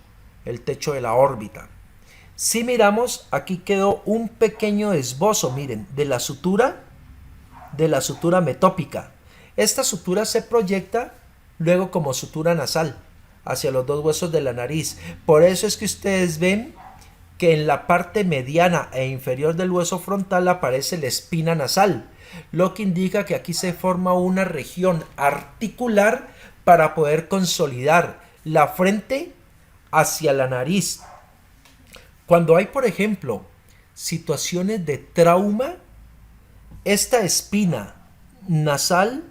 de la órbita. Si miramos, aquí quedó un pequeño esbozo, miren, de la sutura metópica. Esta sutura se proyecta luego como sutura nasal hacia los dos huesos de la nariz. Por eso es que ustedes ven que en la parte mediana e inferior del hueso frontal aparece la espina nasal, lo que indica que aquí se forma una región articular para poder consolidar la frente hacia la nariz. Cuando hay, por ejemplo, situaciones de trauma, esta espina nasal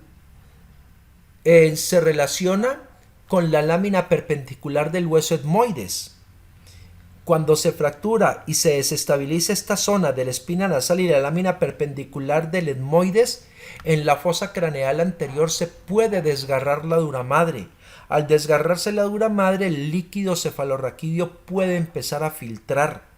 se relaciona con la lámina perpendicular del hueso etmoides. Cuando se fractura y se desestabiliza esta zona de la espina nasal y la lámina perpendicular del etmoides, en la fosa craneal anterior se puede desgarrar la dura madre. Al desgarrarse la dura madre, el líquido cefalorraquídeo puede empezar a filtrar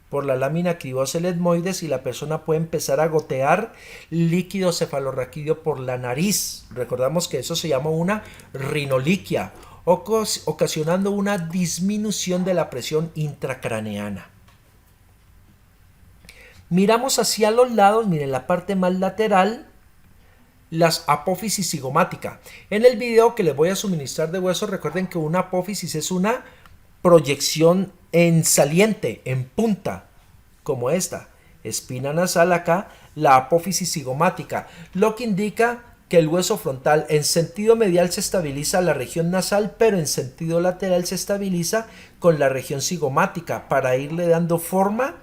por la lámina cribosa del etmoides y la persona puede empezar a gotear líquido cefalorraquídeo por la nariz. Recordamos que eso se llama una rinoliquia, ocasionando una disminución de la presión intracraneana. Miramos hacia los lados, miren la parte más lateral, las apófisis cigomática. En el video que les voy a suministrar de hueso, recuerden que una apófisis es una proyección en saliente, en punta, como esta, espina nasal acá, la apófisis cigomática, lo que indica que el hueso frontal en sentido medial se estabiliza la región nasal, pero en sentido lateral se estabiliza con la región cigomática para irle dando forma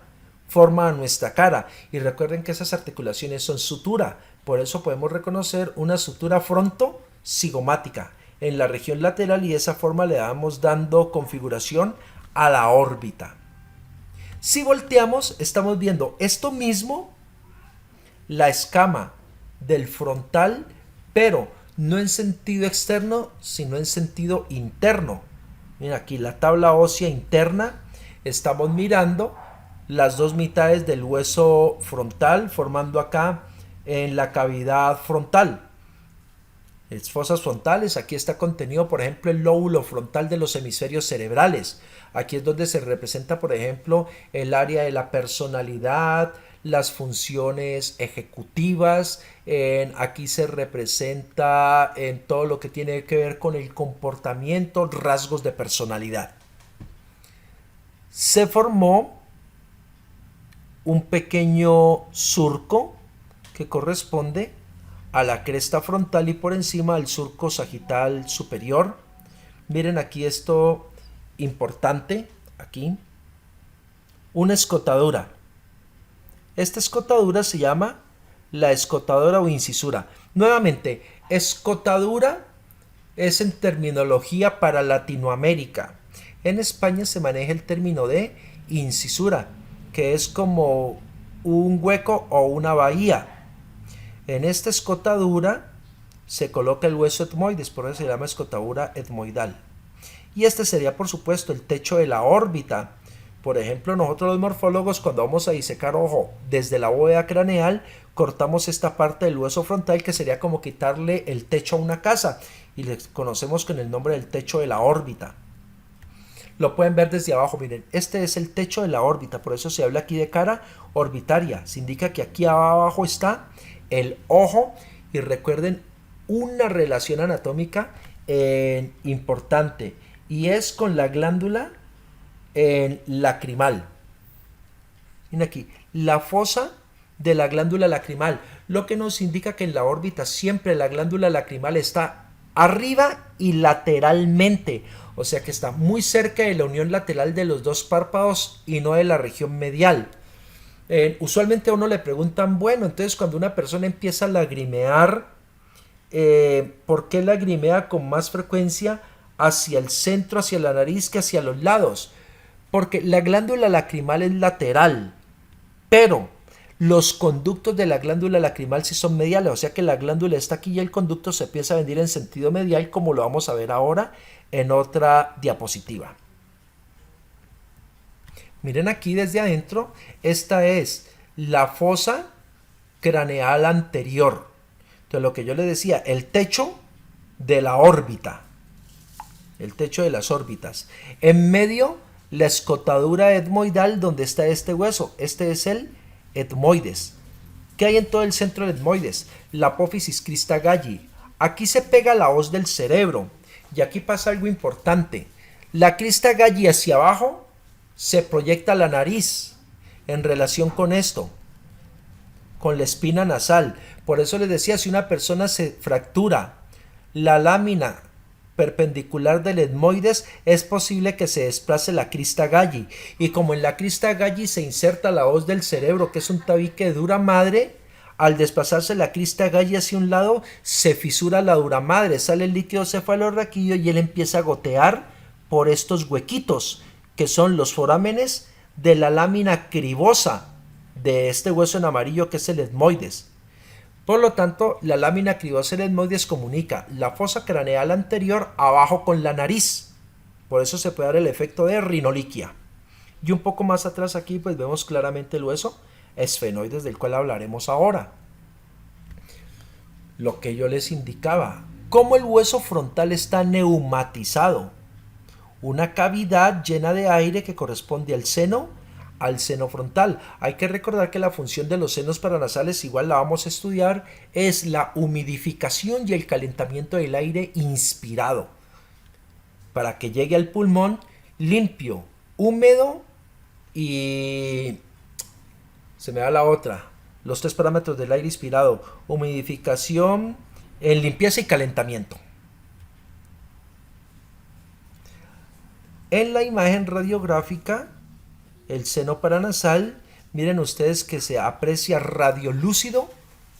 a nuestra cara. Y recuerden que esas articulaciones son sutura, por eso podemos reconocer una sutura fronto-cigomática en la región lateral y de esa forma le damos dando configuración a la órbita. Si volteamos, estamos viendo esto mismo, la escama del frontal, pero no en sentido externo, sino en sentido interno. Mira aquí la tabla ósea interna, estamos mirando las dos mitades del hueso frontal formando acá en la cavidad frontal. Las fosas frontales, aquí está contenido por ejemplo el lóbulo frontal de los hemisferios cerebrales. Aquí es donde se representa por ejemplo el área de la personalidad, las funciones ejecutivas, aquí se representa en todo lo que tiene que ver con el comportamiento, rasgos de personalidad. Se formó un pequeño surco que corresponde a la cresta frontal y por encima al surco sagital superior. Miren aquí esto importante, aquí, una escotadura. Esta escotadura se llama la escotadura o incisura. Nuevamente, escotadura es en terminología para Latinoamérica. En España se maneja el término de incisura, que es como un hueco o una bahía. En esta escotadura se coloca el hueso etmoides, por eso se llama escotadura etmoidal. Y este sería, por supuesto, el techo de la órbita. Por ejemplo, nosotros los morfólogos, cuando vamos a disecar ojo desde la bóveda craneal, cortamos esta parte del hueso frontal que sería como quitarle el techo a una casa y le conocemos con el nombre del techo de la órbita. Lo pueden ver desde abajo, miren, este es el techo de la órbita, por eso se habla aquí de cara orbitaria. Se indica que aquí abajo está el ojo y recuerden una relación anatómica importante y es con la glándula lacrimal. Miren aquí, la fosa de la glándula lacrimal, lo que nos indica que en la órbita siempre la glándula lacrimal está arriba y lateralmente, o sea que está muy cerca de la unión lateral de los dos párpados y no de la región medial. Usualmente a uno le preguntan, bueno, entonces cuando una persona empieza a lagrimear, ¿por qué lagrimea con más frecuencia hacia el centro, hacia la nariz que hacia los lados? Porque la glándula lacrimal es lateral, pero los conductos de la glándula lacrimal sí son mediales, o sea que la glándula está aquí y el conducto se empieza a venir en sentido medial, como lo vamos a ver ahora en otra diapositiva. Miren aquí desde adentro, esta es la fosa craneal anterior. Entonces lo que yo les decía, el techo de la órbita, el techo de las órbitas. En medio, la escotadura etmoidal donde está este hueso. Este es el etmoides. ¿Qué hay en todo el centro del etmoides? La apófisis crista galli. Aquí se pega la hoz del cerebro. Y aquí pasa algo importante. La crista galli hacia abajo se proyecta la nariz en relación con esto, con la espina nasal. Por eso les decía, si una persona se fractura la lámina perpendicular del etmoides, es posible que se desplace la crista galli. Y como en la crista galli se inserta la hoz del cerebro, que es un tabique de dura madre, al desplazarse la crista galli hacia un lado, se fisura la dura madre, sale el líquido cefalorraquídeo y él empieza a gotear por estos huequitos, que son los forámenes de la lámina cribosa de este hueso en amarillo que es el etmoides. Por lo tanto, la lámina cribosa del etmoides comunica la fosa craneal anterior abajo con la nariz. Por eso se puede dar el efecto de rinoliquia. Y un poco más atrás aquí pues vemos claramente el hueso esfenoides del cual hablaremos ahora. Lo que yo les indicaba, cómo el hueso frontal está neumatizado. Una cavidad llena de aire que corresponde al seno frontal. Hay que recordar que la función de los senos paranasales, igual la vamos a estudiar, es la humidificación y el calentamiento del aire inspirado para que llegue al pulmón limpio, húmedo y se me da la otra, los tres parámetros del aire inspirado: humidificación, en limpieza y calentamiento. En la imagen radiográfica, el seno paranasal, miren ustedes que se aprecia radiolúcido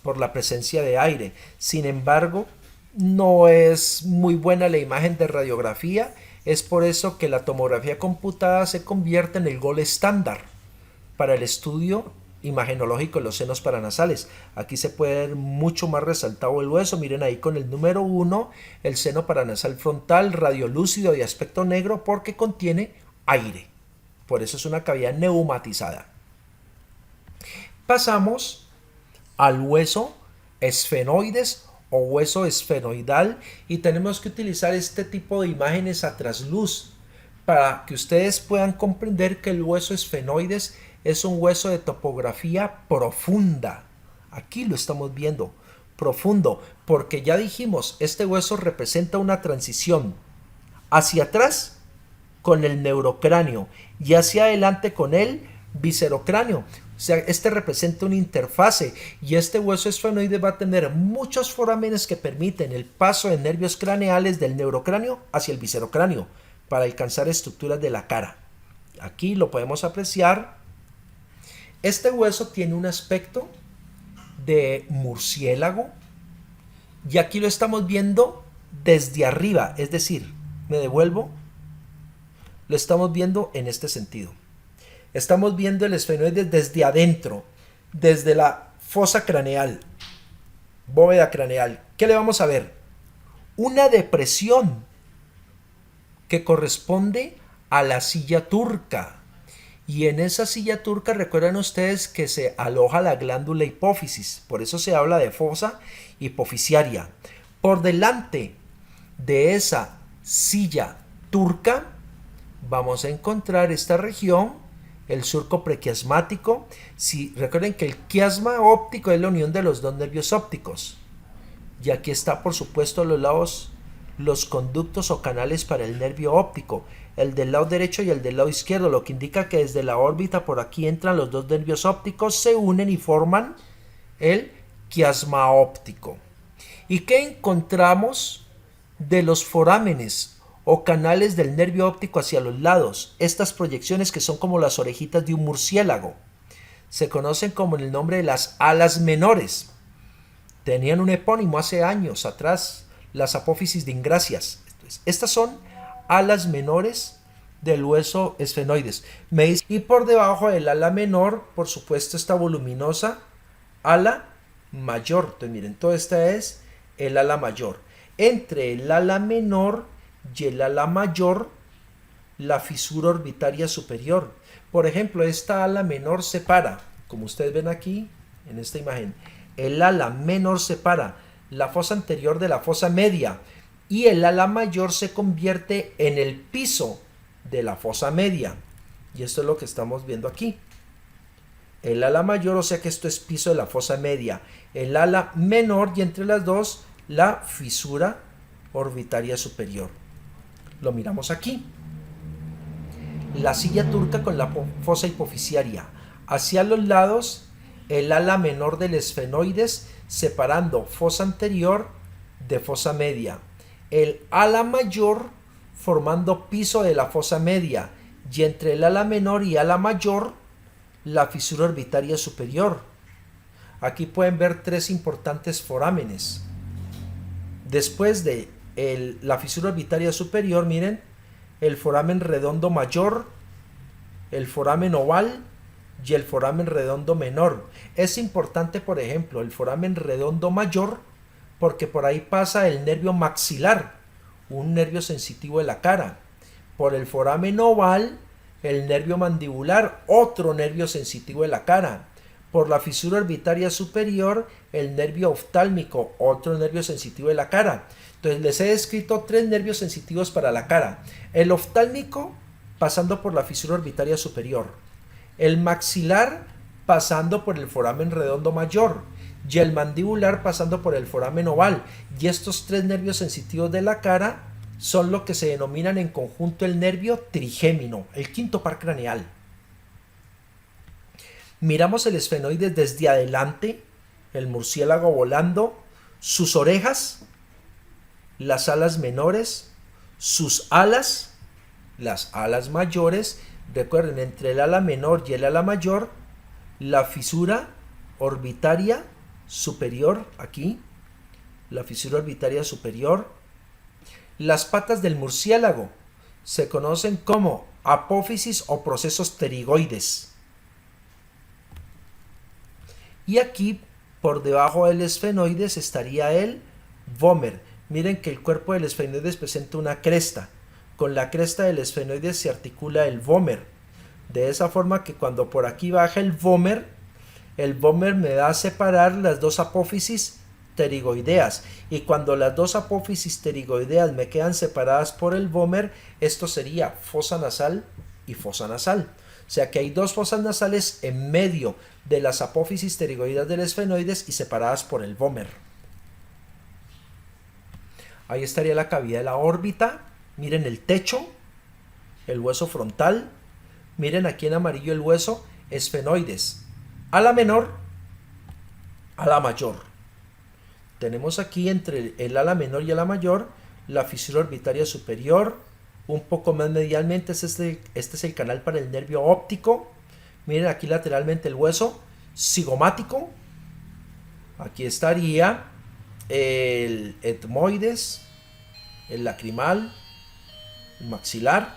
por la presencia de aire. Sin embargo, no es muy buena la imagen de radiografía. Es por eso que la tomografía computada se convierte en el gold estándar para el estudio imagenológico de los senos paranasales. Aquí se puede ver mucho más resaltado el hueso. Miren ahí con el número 1, el seno paranasal frontal, radiolúcido de aspecto negro porque contiene aire. Por eso es una cavidad neumatizada. Pasamos al hueso esfenoides o hueso esfenoidal y tenemos que utilizar este tipo de imágenes a trasluz para que ustedes puedan comprender que el hueso esfenoides es un hueso de topografía profunda. Aquí lo estamos viendo, profundo, porque ya dijimos, este hueso representa una transición hacia atrás con el neurocráneo y hacia adelante con el viscerocráneo. O sea, este representa una interfase y este hueso esfenoide va a tener muchos forámenes que permiten el paso de nervios craneales del neurocráneo hacia el viscerocráneo para alcanzar estructuras de la cara. Aquí lo podemos apreciar. Este hueso tiene un aspecto de murciélago y aquí lo estamos viendo desde arriba, es decir, me devuelvo, lo estamos viendo en este sentido. Estamos viendo el esfenoide desde adentro, desde la fosa craneal, bóveda craneal. ¿Qué le vamos a ver? Una depresión que corresponde a la silla turca. Y en esa silla turca recuerdan ustedes que se aloja la glándula hipófisis. Por eso se habla de fosa hipofisiaria. Por delante de esa silla turca vamos a encontrar esta región, el surco prequiasmático. Si recuerden que el quiasma óptico es la unión de los dos nervios ópticos. Y aquí está, por supuesto, a los lados los conductos o canales para el nervio óptico, el del lado derecho y el del lado izquierdo, lo que indica que desde la órbita por aquí entran los dos nervios ópticos, se unen y forman el quiasma óptico. ¿Y qué encontramos de los forámenes o canales del nervio óptico hacia los lados? Estas proyecciones que son como las orejitas de un murciélago se conocen como el nombre de las alas menores. Tenían un epónimo hace años atrás, las apófisis de Ingracias. Estas son alas menores del hueso esfenoides. Y por debajo del ala menor, por supuesto, esta voluminosa ala mayor. Entonces miren, toda esta es el ala mayor. Entre el ala menor y el ala mayor, la fisura orbitaria superior. Por ejemplo, esta ala menor separa, como ustedes ven aquí en esta imagen, el ala menor separa la fosa anterior de la fosa media y el ala mayor se convierte en el piso de la fosa media. Y esto es lo que estamos viendo aquí. El ala mayor, o sea que esto es piso de la fosa media. El ala menor y entre las dos la fisura orbitaria superior. Lo miramos aquí. La silla turca con la fosa hipoficiaria. Hacia los lados, el ala menor del esfenoides separando fosa anterior de fosa media. El ala mayor formando piso de la fosa media. Y entre el ala menor y ala mayor, la fisura orbitaria superior. Aquí pueden ver tres importantes forámenes. Después de la fisura orbitaria superior, miren, el foramen redondo mayor, el foramen oval y el foramen redondo menor. Es importante, por ejemplo, el foramen redondo mayor, porque por ahí pasa el nervio maxilar, un nervio sensitivo de la cara. Por el foramen oval, el nervio mandibular, otro nervio sensitivo de la cara. Por la fisura orbitaria superior, el nervio oftálmico, otro nervio sensitivo de la cara. Entonces les he descrito tres nervios sensitivos para la cara. El oftálmico pasando por la fisura orbitaria superior. El maxilar pasando por el foramen redondo mayor. Y el mandibular pasando por el foramen oval. Y estos tres nervios sensitivos de la cara son lo que se denominan en conjunto el nervio trigémino, el quinto par craneal. Miramos el esfenoides desde adelante, el murciélago volando, sus orejas, las alas menores, sus alas, las alas mayores. Recuerden, entre el ala menor y el ala mayor, la fisura orbitaria superior, aquí, la fisura orbitaria superior. Las patas del murciélago se conocen como apófisis o procesos pterigoides. Y aquí, por debajo del esfenoides, estaría el vómer. Miren que el cuerpo del esfenoides presenta una cresta. Con la cresta del esfenoides se articula el vómer. De esa forma que cuando por aquí baja el vómer me da a separar las dos apófisis pterigoideas. Y cuando las dos apófisis pterigoideas me quedan separadas por el vómer, esto sería fosa nasal y fosa nasal. O sea que hay dos fosas nasales en medio de las apófisis pterigoideas del esfenoides y separadas por el vómer. Ahí estaría la cavidad de la órbita. Miren el techo, el hueso frontal. Miren aquí en amarillo el hueso esfenoides. Ala menor, ala mayor. Tenemos aquí entre el ala menor y ala mayor la fisura orbitaria superior. Un poco más medialmente, este es el canal para el nervio óptico. Miren aquí lateralmente el hueso cigomático. Aquí estaría el etmoides, el lacrimal, el maxilar,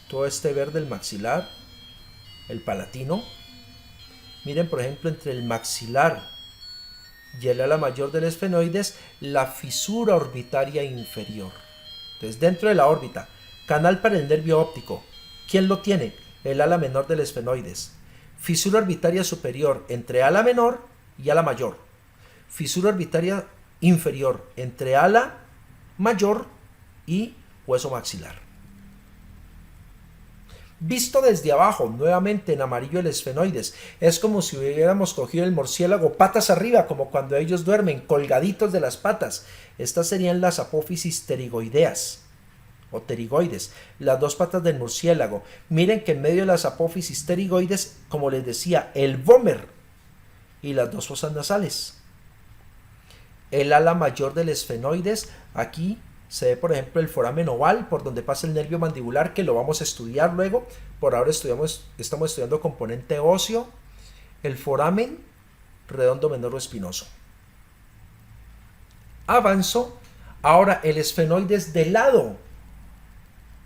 todo este verde, el maxilar, el palatino. Miren, por ejemplo, entre el maxilar y el ala mayor del esfenoides, la fisura orbitaria inferior. Entonces, dentro de la órbita, canal para el nervio óptico. ¿Quién lo tiene? El ala menor del esfenoides. Fisura orbitaria superior entre ala menor y ala mayor. Fisura orbitaria inferior entre ala mayor y hueso maxilar. Visto desde abajo, nuevamente en amarillo el esfenoides, es como si hubiéramos cogido el murciélago patas arriba, como cuando ellos duermen, colgaditos de las patas. Estas serían las apófisis pterigoideas o pterigoides, las dos patas del murciélago. Miren que en medio de las apófisis pterigoides, como les decía, el vómer y las dos fosas nasales. El ala mayor del esfenoides, aquí se ve por ejemplo el foramen oval por donde pasa el nervio mandibular, que lo vamos a estudiar luego. Por ahora estamos estudiando componente óseo, el foramen redondo menor o espinoso. Avanzo. Ahora el esfenoides de lado,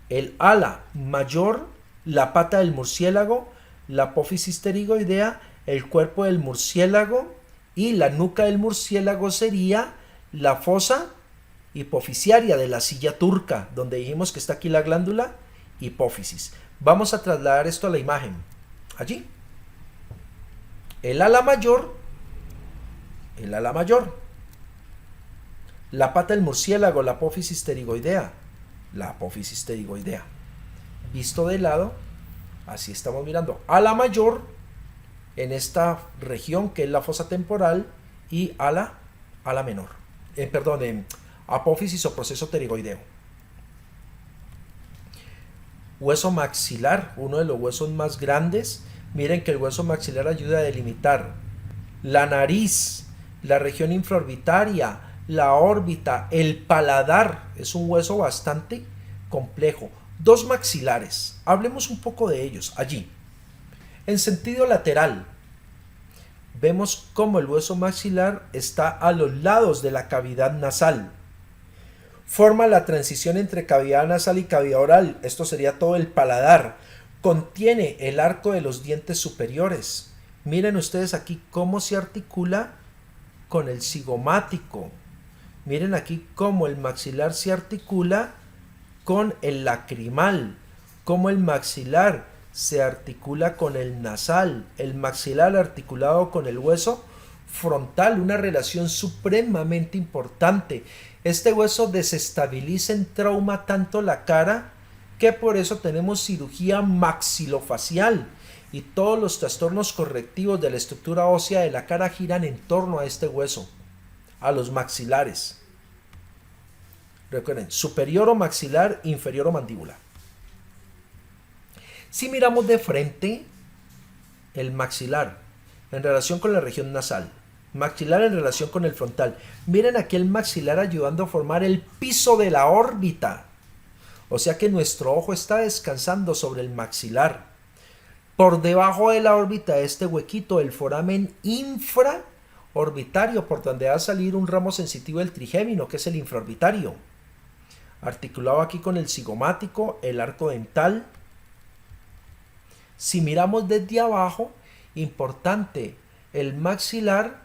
el ala mayor, la pata del murciélago, la apófisis pterigoidea, el cuerpo del murciélago y la nuca del murciélago sería la fosa hipofisiaria de la silla turca, donde dijimos que está aquí la glándula hipófisis. Vamos a trasladar esto a la imagen. Allí. El ala mayor, la pata del murciélago, la apófisis pterigoidea, visto de lado, así estamos mirando ala mayor en esta región que es la fosa temporal y ala menor, apófisis o proceso pterigoideo. Hueso maxilar, uno de los huesos más grandes. Miren que el hueso maxilar ayuda a delimitar la nariz, la región infraorbitaria, la órbita, el paladar. Es un hueso bastante complejo. Dos maxilares, hablemos un poco de ellos allí. En sentido lateral, vemos cómo el hueso maxilar está a los lados de la cavidad nasal. Forma la transición entre cavidad nasal y cavidad oral. Esto sería todo el paladar. Contiene el arco de los dientes superiores. Miren ustedes aquí cómo se articula con el cigomático. Miren aquí cómo el maxilar se articula con el lacrimal. Cómo el maxilar se articula con el nasal. El maxilar articulado con el hueso frontal. Una relación supremamente importante. Este hueso desestabiliza en trauma tanto la cara que por eso tenemos cirugía maxilofacial y todos los trastornos correctivos de la estructura ósea de la cara giran en torno a este hueso, a los maxilares. Recuerden, superior o maxilar, inferior o mandíbula. Si miramos de frente, el maxilar en relación con la región nasal, maxilar en relación con el frontal. Miren aquí el maxilar ayudando a formar el piso de la órbita. O sea que nuestro ojo está descansando sobre el maxilar. Por debajo de la órbita, este huequito, el foramen infraorbitario, por donde va a salir un ramo sensitivo del trigémino, que es el infraorbitario. Articulado aquí con el cigomático, el arco dental. Si miramos desde abajo, importante, el maxilar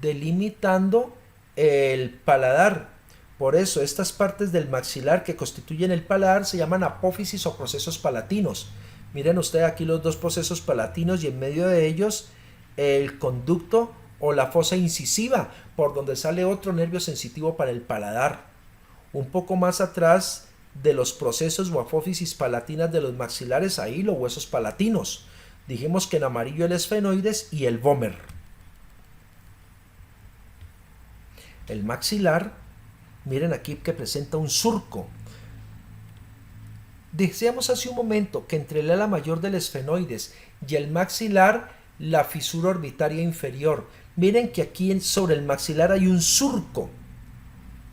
delimitando el paladar. Por eso estas partes del maxilar que constituyen el paladar se llaman apófisis o procesos palatinos. Miren ustedes aquí los dos procesos palatinos y en medio de ellos el conducto o la fosa incisiva por donde sale otro nervio sensitivo para el paladar. Un poco más atrás de los procesos o apófisis palatinas de los maxilares, ahí los huesos palatinos. Dijimos que en amarillo el esfenoides y el vómer. El maxilar, miren aquí que presenta un surco. Decíamos hace un momento que entre el ala mayor del esfenoides y el maxilar, la fisura orbitaria inferior. Miren que aquí sobre el maxilar hay un surco.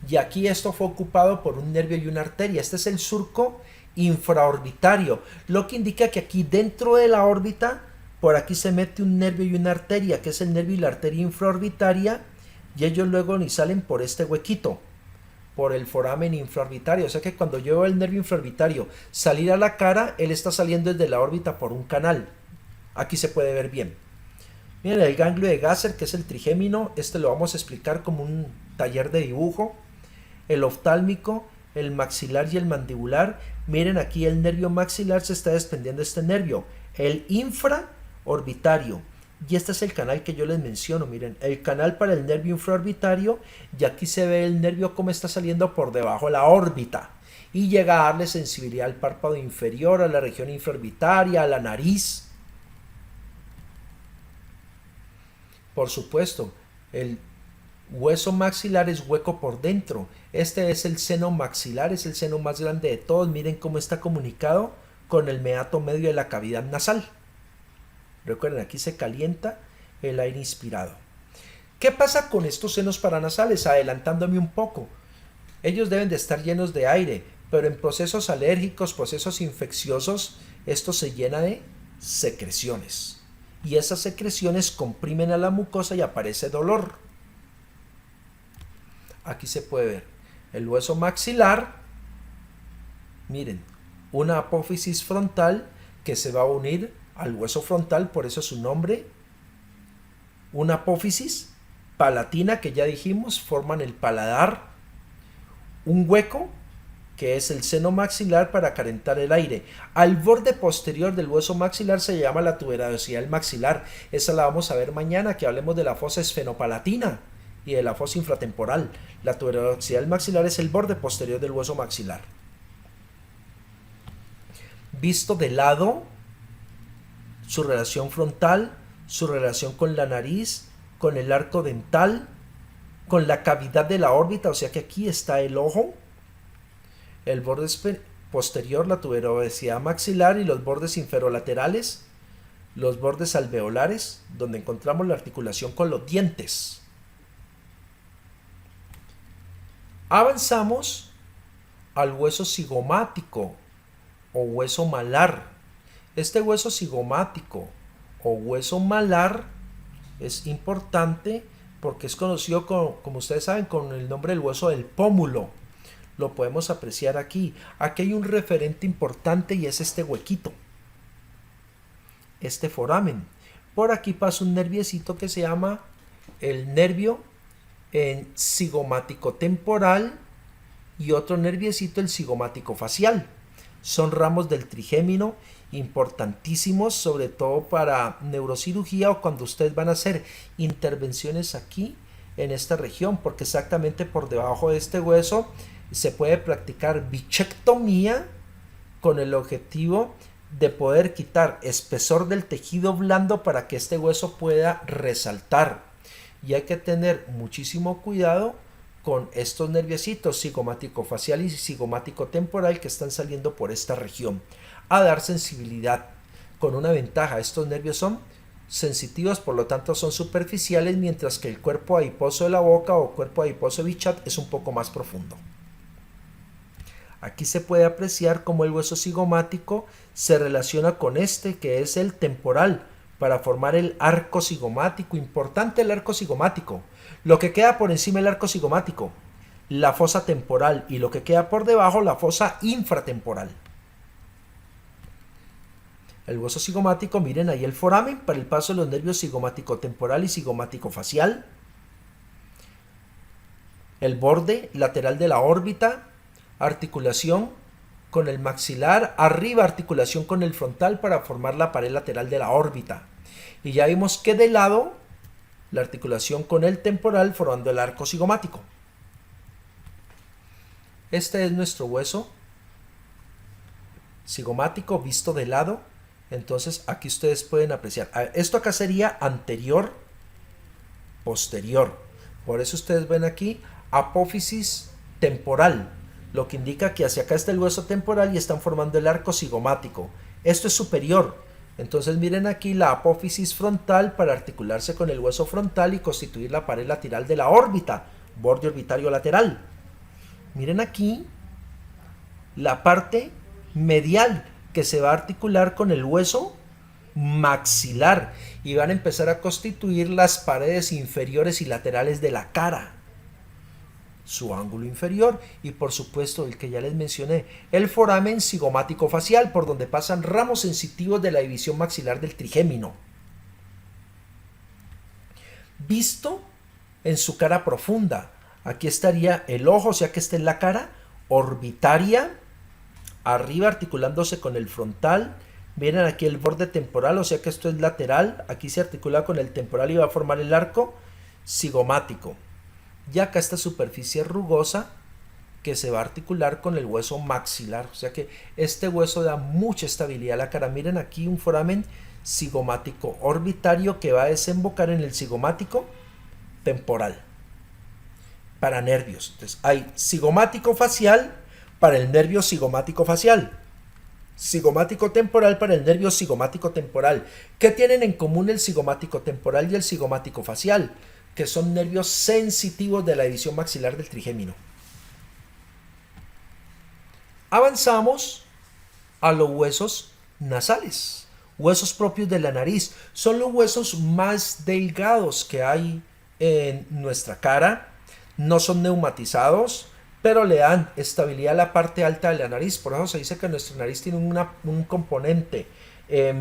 Y aquí esto fue ocupado por un nervio y una arteria. Este es el surco infraorbitario, lo que indica que aquí dentro de la órbita, por aquí se mete un nervio y una arteria, que es el nervio y la arteria infraorbitaria, y ellos luego ni salen por este huequito, por el foramen infraorbitario. O sea que cuando yo veo el nervio infraorbitario salir a la cara, él está saliendo desde la órbita por un canal. Aquí se puede ver bien. Miren el ganglio de Gasser, que es el trigémino, este lo vamos a explicar como un taller de dibujo. El oftálmico, el maxilar y el mandibular. Miren aquí el nervio maxilar se está desprendiendo de este nervio, el infraorbitario. Y este es el canal que yo les menciono, miren, el canal para el nervio infraorbitario, y aquí se ve el nervio como está saliendo por debajo de la órbita. y llega a darle sensibilidad al párpado inferior, a la región infraorbitaria, a la nariz. Por supuesto, el hueso maxilar es hueco por dentro. Este es el seno maxilar, es el seno más grande de todos. Miren cómo está comunicado con el meato medio de la cavidad nasal. Recuerden, aquí se calienta el aire inspirado. ¿Qué pasa con estos senos paranasales? Adelantándome un poco. Ellos deben de estar llenos de aire, pero en procesos alérgicos, procesos infecciosos, esto se llena de secreciones. Y esas secreciones comprimen a la mucosa y aparece dolor. Aquí se puede ver el hueso maxilar. Miren, una apófisis frontal que se va a unir al hueso frontal, por eso su nombre. Una apófisis palatina que ya dijimos, forman el paladar. Un hueco que es el seno maxilar para calentar el aire. Al borde posterior del hueso maxilar se llama la tuberosidad del maxilar. Esa la vamos a ver mañana que hablemos de la fosa esfenopalatina y de la fosa infratemporal. La tuberosidad del maxilar es el borde posterior del hueso maxilar. Visto de lado, su relación frontal, su relación con la nariz, con el arco dental, con la cavidad de la órbita, o sea que aquí está el ojo, el borde posterior, la tuberosidad maxilar y los bordes inferolaterales, los bordes alveolares, donde encontramos la articulación con los dientes. Avanzamos al hueso cigomático o hueso malar. Este hueso cigomático o hueso malar es importante porque es conocido como ustedes saben con el nombre del hueso del pómulo. Lo podemos apreciar aquí. Aquí hay un referente importante y es este huequito, este foramen. Por aquí pasa un nerviecito que se llama el nervio cigomático temporal y otro nerviecito, el cigomático facial. Son ramos del trigémino importantísimos, sobre todo para neurocirugía o cuando ustedes van a hacer intervenciones aquí en esta región, porque exactamente por debajo de este hueso se puede practicar bichectomía con el objetivo de poder quitar espesor del tejido blando para que este hueso pueda resaltar. Y hay que tener muchísimo cuidado con estos nerviecitos cigomático facial y cigomático temporal que están saliendo por esta región a dar sensibilidad. Con una ventaja, estos nervios son sensitivos, por lo tanto son superficiales, mientras que el cuerpo adiposo de la boca o cuerpo adiposo de Bichat es un poco más profundo. Aquí se puede apreciar cómo el hueso cigomático se relaciona con este que es el temporal para formar el arco cigomático. Importante el arco cigomático. Lo que queda por encima del arco cigomático, la fosa temporal, y lo que queda por debajo, la fosa infratemporal. El hueso cigomático, miren ahí el foramen para el paso de los nervios cigomático temporal y cigomático facial. El borde lateral de la órbita, articulación con el maxilar, arriba articulación con el frontal para formar la pared lateral de la órbita. Y ya vimos que de lado, la articulación con el temporal formando el arco cigomático. Este es nuestro hueso cigomático visto de lado. Entonces aquí ustedes pueden apreciar. Esto acá sería anterior, posterior. Por eso ustedes ven aquí apófisis temporal, lo que indica que hacia acá está el hueso temporal y están formando el arco cigomático. Esto es superior. Entonces miren aquí la apófisis frontal para articularse con el hueso frontal y constituir la pared lateral de la órbita, borde orbitario lateral. Miren aquí la parte medial que se va a articular con el hueso maxilar y van a empezar a constituir las paredes inferiores y laterales de la cara, su ángulo inferior y por supuesto el que ya les mencioné, el foramen cigomático facial por donde pasan ramos sensitivos de la división maxilar del trigémino. Visto en su cara profunda, aquí estaría el ojo, o sea que esta es la cara orbitaria, arriba articulándose con el frontal. Miren aquí el borde temporal, o sea que esto es lateral, aquí se articula con el temporal y va a formar el arco cigomático. Y acá esta superficie rugosa que se va a articular con el hueso maxilar. O sea que este hueso da mucha estabilidad a la cara. Miren aquí un foramen cigomático orbitario que va a desembocar en el cigomático temporal para nervios. Entonces hay cigomático facial para el nervio cigomático facial, cigomático temporal para el nervio cigomático temporal. ¿Qué tienen en común el cigomático temporal y el cigomático facial? Que son nervios sensitivos de la división maxilar del trigémino. Avanzamos a los huesos nasales, huesos propios de la nariz. Son los huesos más delgados que hay en nuestra cara. No son neumatizados, pero le dan estabilidad a la parte alta de la nariz. Por eso se dice que nuestra nariz tiene un componente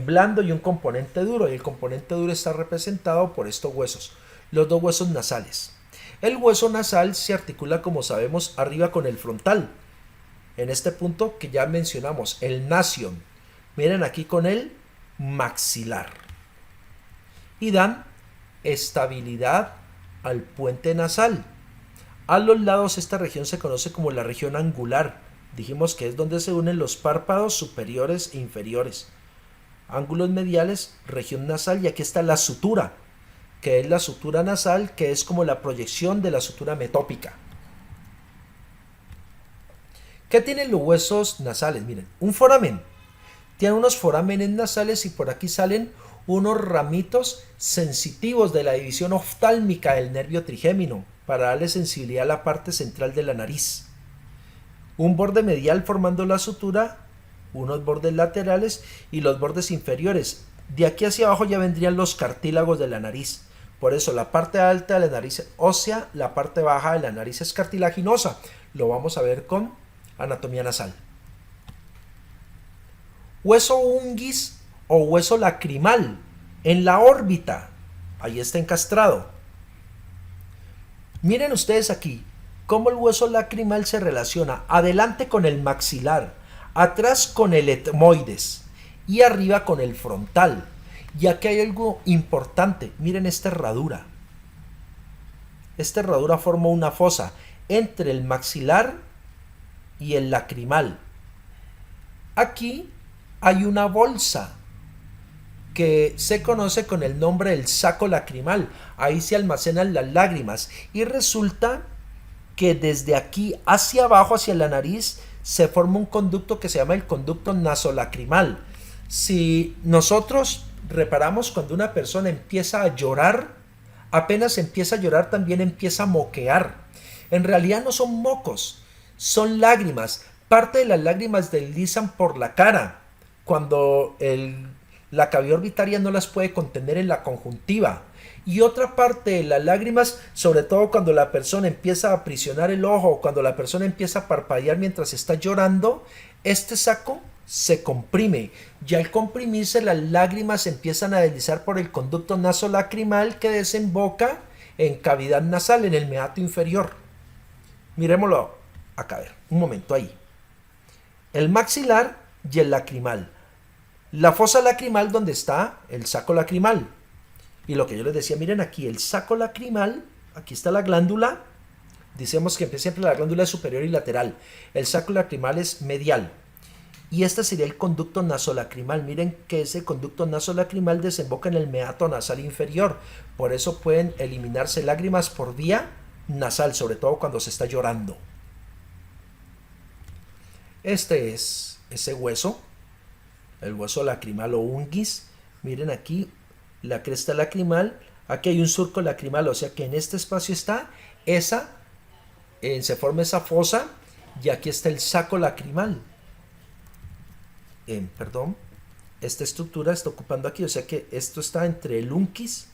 blando y un componente duro, y el componente duro está representado por estos huesos, los dos huesos nasales. El hueso nasal se articula, como sabemos, arriba con el frontal, en este punto que ya mencionamos, el nasion. Miren aquí con el maxilar, y dan estabilidad al puente nasal. A los lados esta región se conoce como la región angular. Dijimos que es donde se unen los párpados superiores e inferiores. Ángulos mediales, región nasal, y aquí está la sutura, que es la sutura nasal, que es como la proyección de la sutura metópica. ¿Qué tienen los huesos nasales? Miren, un foramen. Tiene unos forámenes nasales y por aquí salen unos ramitos sensitivos de la división oftálmica del nervio trigémino para darle sensibilidad a la parte central de la nariz. Un borde medial formando la sutura, unos bordes laterales y los bordes inferiores. De aquí hacia abajo ya vendrían los cartílagos de la nariz. Por eso la parte alta de la nariz es ósea, la parte baja de la nariz es cartilaginosa. Lo vamos a ver con anatomía nasal. Hueso unguis o hueso lacrimal en la órbita. Ahí está encastrado. Miren ustedes aquí cómo el hueso lacrimal se relaciona adelante con el maxilar, atrás con el etmoides y arriba con el frontal. Y aquí hay algo importante. Miren esta herradura. Esta herradura forma una fosa entre el maxilar y el lacrimal. Aquí hay una bolsa que se conoce con el nombre del saco lacrimal. Ahí se almacenan las lágrimas y resulta que desde aquí hacia abajo, hacia la nariz, se forma un conducto que se llama el conducto nasolacrimal. Si nosotros reparamos cuando una persona empieza a llorar, apenas empieza a llorar también empieza a moquear. En realidad no son mocos, son lágrimas. Parte de las lágrimas deslizan por la cara cuando la cavidad orbitaria no las puede contener en la conjuntiva, y otra parte de las lágrimas, sobre todo cuando la persona empieza a aprisionar el ojo, cuando la persona empieza a parpadear mientras está llorando, este saco se comprime, y al comprimirse las lágrimas empiezan a deslizar por el conducto nasolacrimal que desemboca en cavidad nasal, en el meato inferior. Miremoslo acá, a ver, un momento ahí. El maxilar y el lacrimal. La fosa lacrimal donde está el saco lacrimal. Y lo que yo les decía, miren aquí, el saco lacrimal, aquí está la glándula. Decimos que siempre la glándula es superior y lateral. El saco lacrimal es medial. Y este sería el conducto nasolacrimal. Miren que ese conducto nasolacrimal desemboca en el meato nasal inferior. Por eso pueden eliminarse lágrimas por vía nasal, sobre todo cuando se está llorando. Este es ese hueso, el hueso lacrimal o unguis. Miren aquí la cresta lacrimal, aquí hay un surco lacrimal, o sea que en este espacio está se forma esa fosa, y aquí está el saco lacrimal. Esta estructura está ocupando aquí, o sea que esto está entre el unguis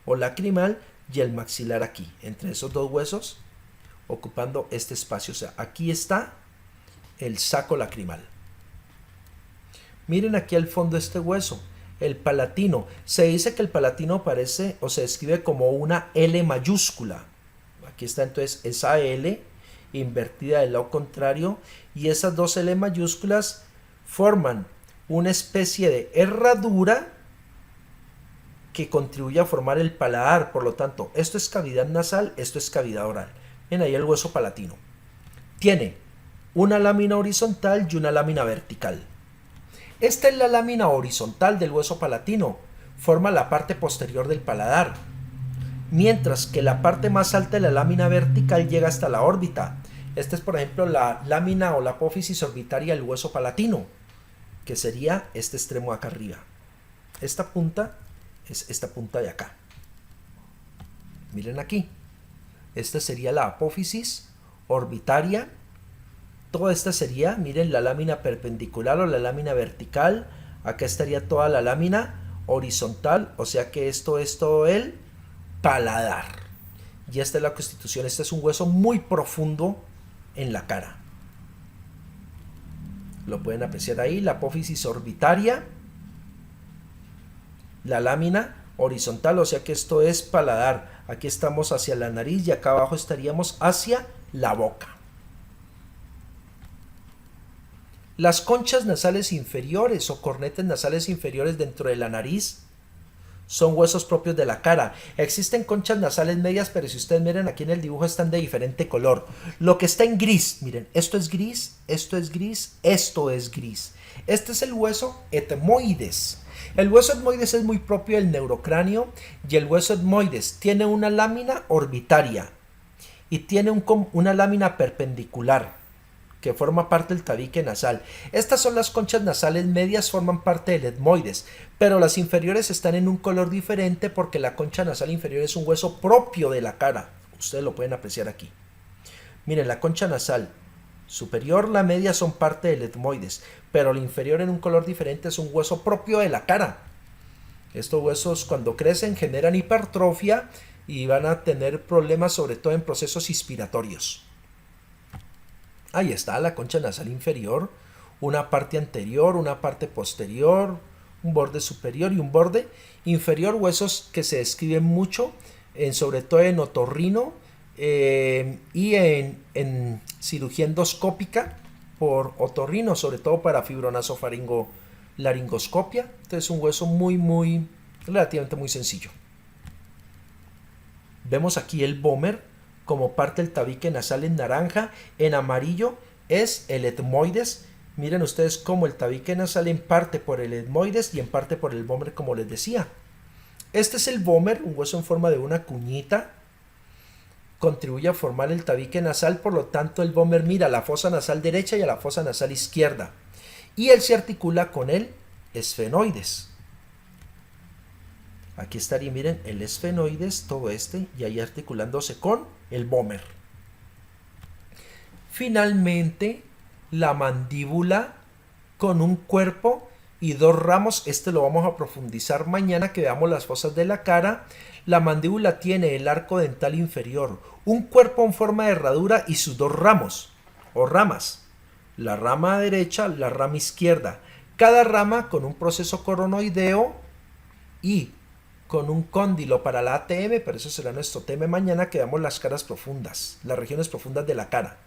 o lacrimal y el maxilar aquí, entre esos dos huesos, ocupando este espacio. O sea, aquí está el saco lacrimal. Miren aquí al fondo este hueso, el palatino. Se dice que el palatino parece o se describe como una L mayúscula. Aquí está entonces esa L invertida del lado contrario, y esas dos L mayúsculas forman una especie de herradura que contribuye a formar el paladar. Por lo tanto, esto es cavidad nasal, esto es cavidad oral. Ven ahí el hueso palatino. Tiene una lámina horizontal y una lámina vertical. Esta es la lámina horizontal del hueso palatino, forma la parte posterior del paladar, mientras que la parte más alta de la lámina vertical llega hasta la órbita. Esta es, por ejemplo, la lámina o la apófisis orbitaria del hueso palatino, que sería este extremo acá arriba. Esta punta es esta punta de acá. Miren aquí. Esta sería la apófisis orbitaria. Toda esta sería, miren, la lámina perpendicular o la lámina vertical. Acá estaría toda la lámina horizontal, o sea que esto es todo el paladar. Y esta es la constitución. Este es un hueso muy profundo en la cara. Lo pueden apreciar ahí, la apófisis orbitaria, la lámina horizontal, o sea que esto es paladar. Aquí estamos hacia la nariz y acá abajo estaríamos hacia la boca. Las conchas nasales inferiores o cornetes nasales inferiores dentro de la nariz son huesos propios de la cara. Existen conchas nasales medias, pero si ustedes miran aquí en el dibujo están de diferente color. Lo que está en gris, miren, esto es gris, esto es gris, esto es gris. Este es el hueso etmoides. El hueso etmoides es muy propio del neurocráneo y el hueso etmoides tiene una lámina orbitaria y tiene una lámina perpendicular que forma parte del tabique nasal. Estas son las conchas nasales medias, forman parte del etmoides, pero las inferiores están en un color diferente porque la concha nasal inferior es un hueso propio de la cara. Ustedes lo pueden apreciar aquí. Miren, la concha nasal superior, la media son parte del etmoides, pero la inferior en un color diferente es un hueso propio de la cara. Estos huesos cuando crecen generan hipertrofia y van a tener problemas sobre todo en procesos inspiratorios. Ahí está la concha nasal inferior, una parte anterior, una parte posterior, un borde superior y un borde inferior, huesos que se describen mucho, sobre todo en otorrino y en cirugía endoscópica por otorrino, sobre todo para fibronasofaringolaringoscopia. Entonces es un hueso relativamente muy sencillo. Vemos aquí el vómer como parte del tabique nasal en naranja. En amarillo es el etmoides. Miren ustedes cómo el tabique nasal en parte por el etmoides y en parte por el vómer, como les decía. Este es el vómer, un hueso en forma de una cuñita. Contribuye a formar el tabique nasal, por lo tanto el vómer mira a la fosa nasal derecha y a la fosa nasal izquierda. Y él se articula con el esfenoides. Aquí estaría, miren, el esfenoides, todo este, y ahí articulándose con el vómer. Finalmente, la mandíbula con un cuerpo y dos ramos. Este lo vamos a profundizar mañana que veamos las fosas de la cara. La mandíbula tiene el arco dental inferior, un cuerpo en forma de herradura y sus dos ramos o ramas. La rama derecha, la rama izquierda. Cada rama con un proceso coronoideo y con un cóndilo para la ATM, pero eso será nuestro tema mañana que veamos las caras profundas, las regiones profundas de la cara.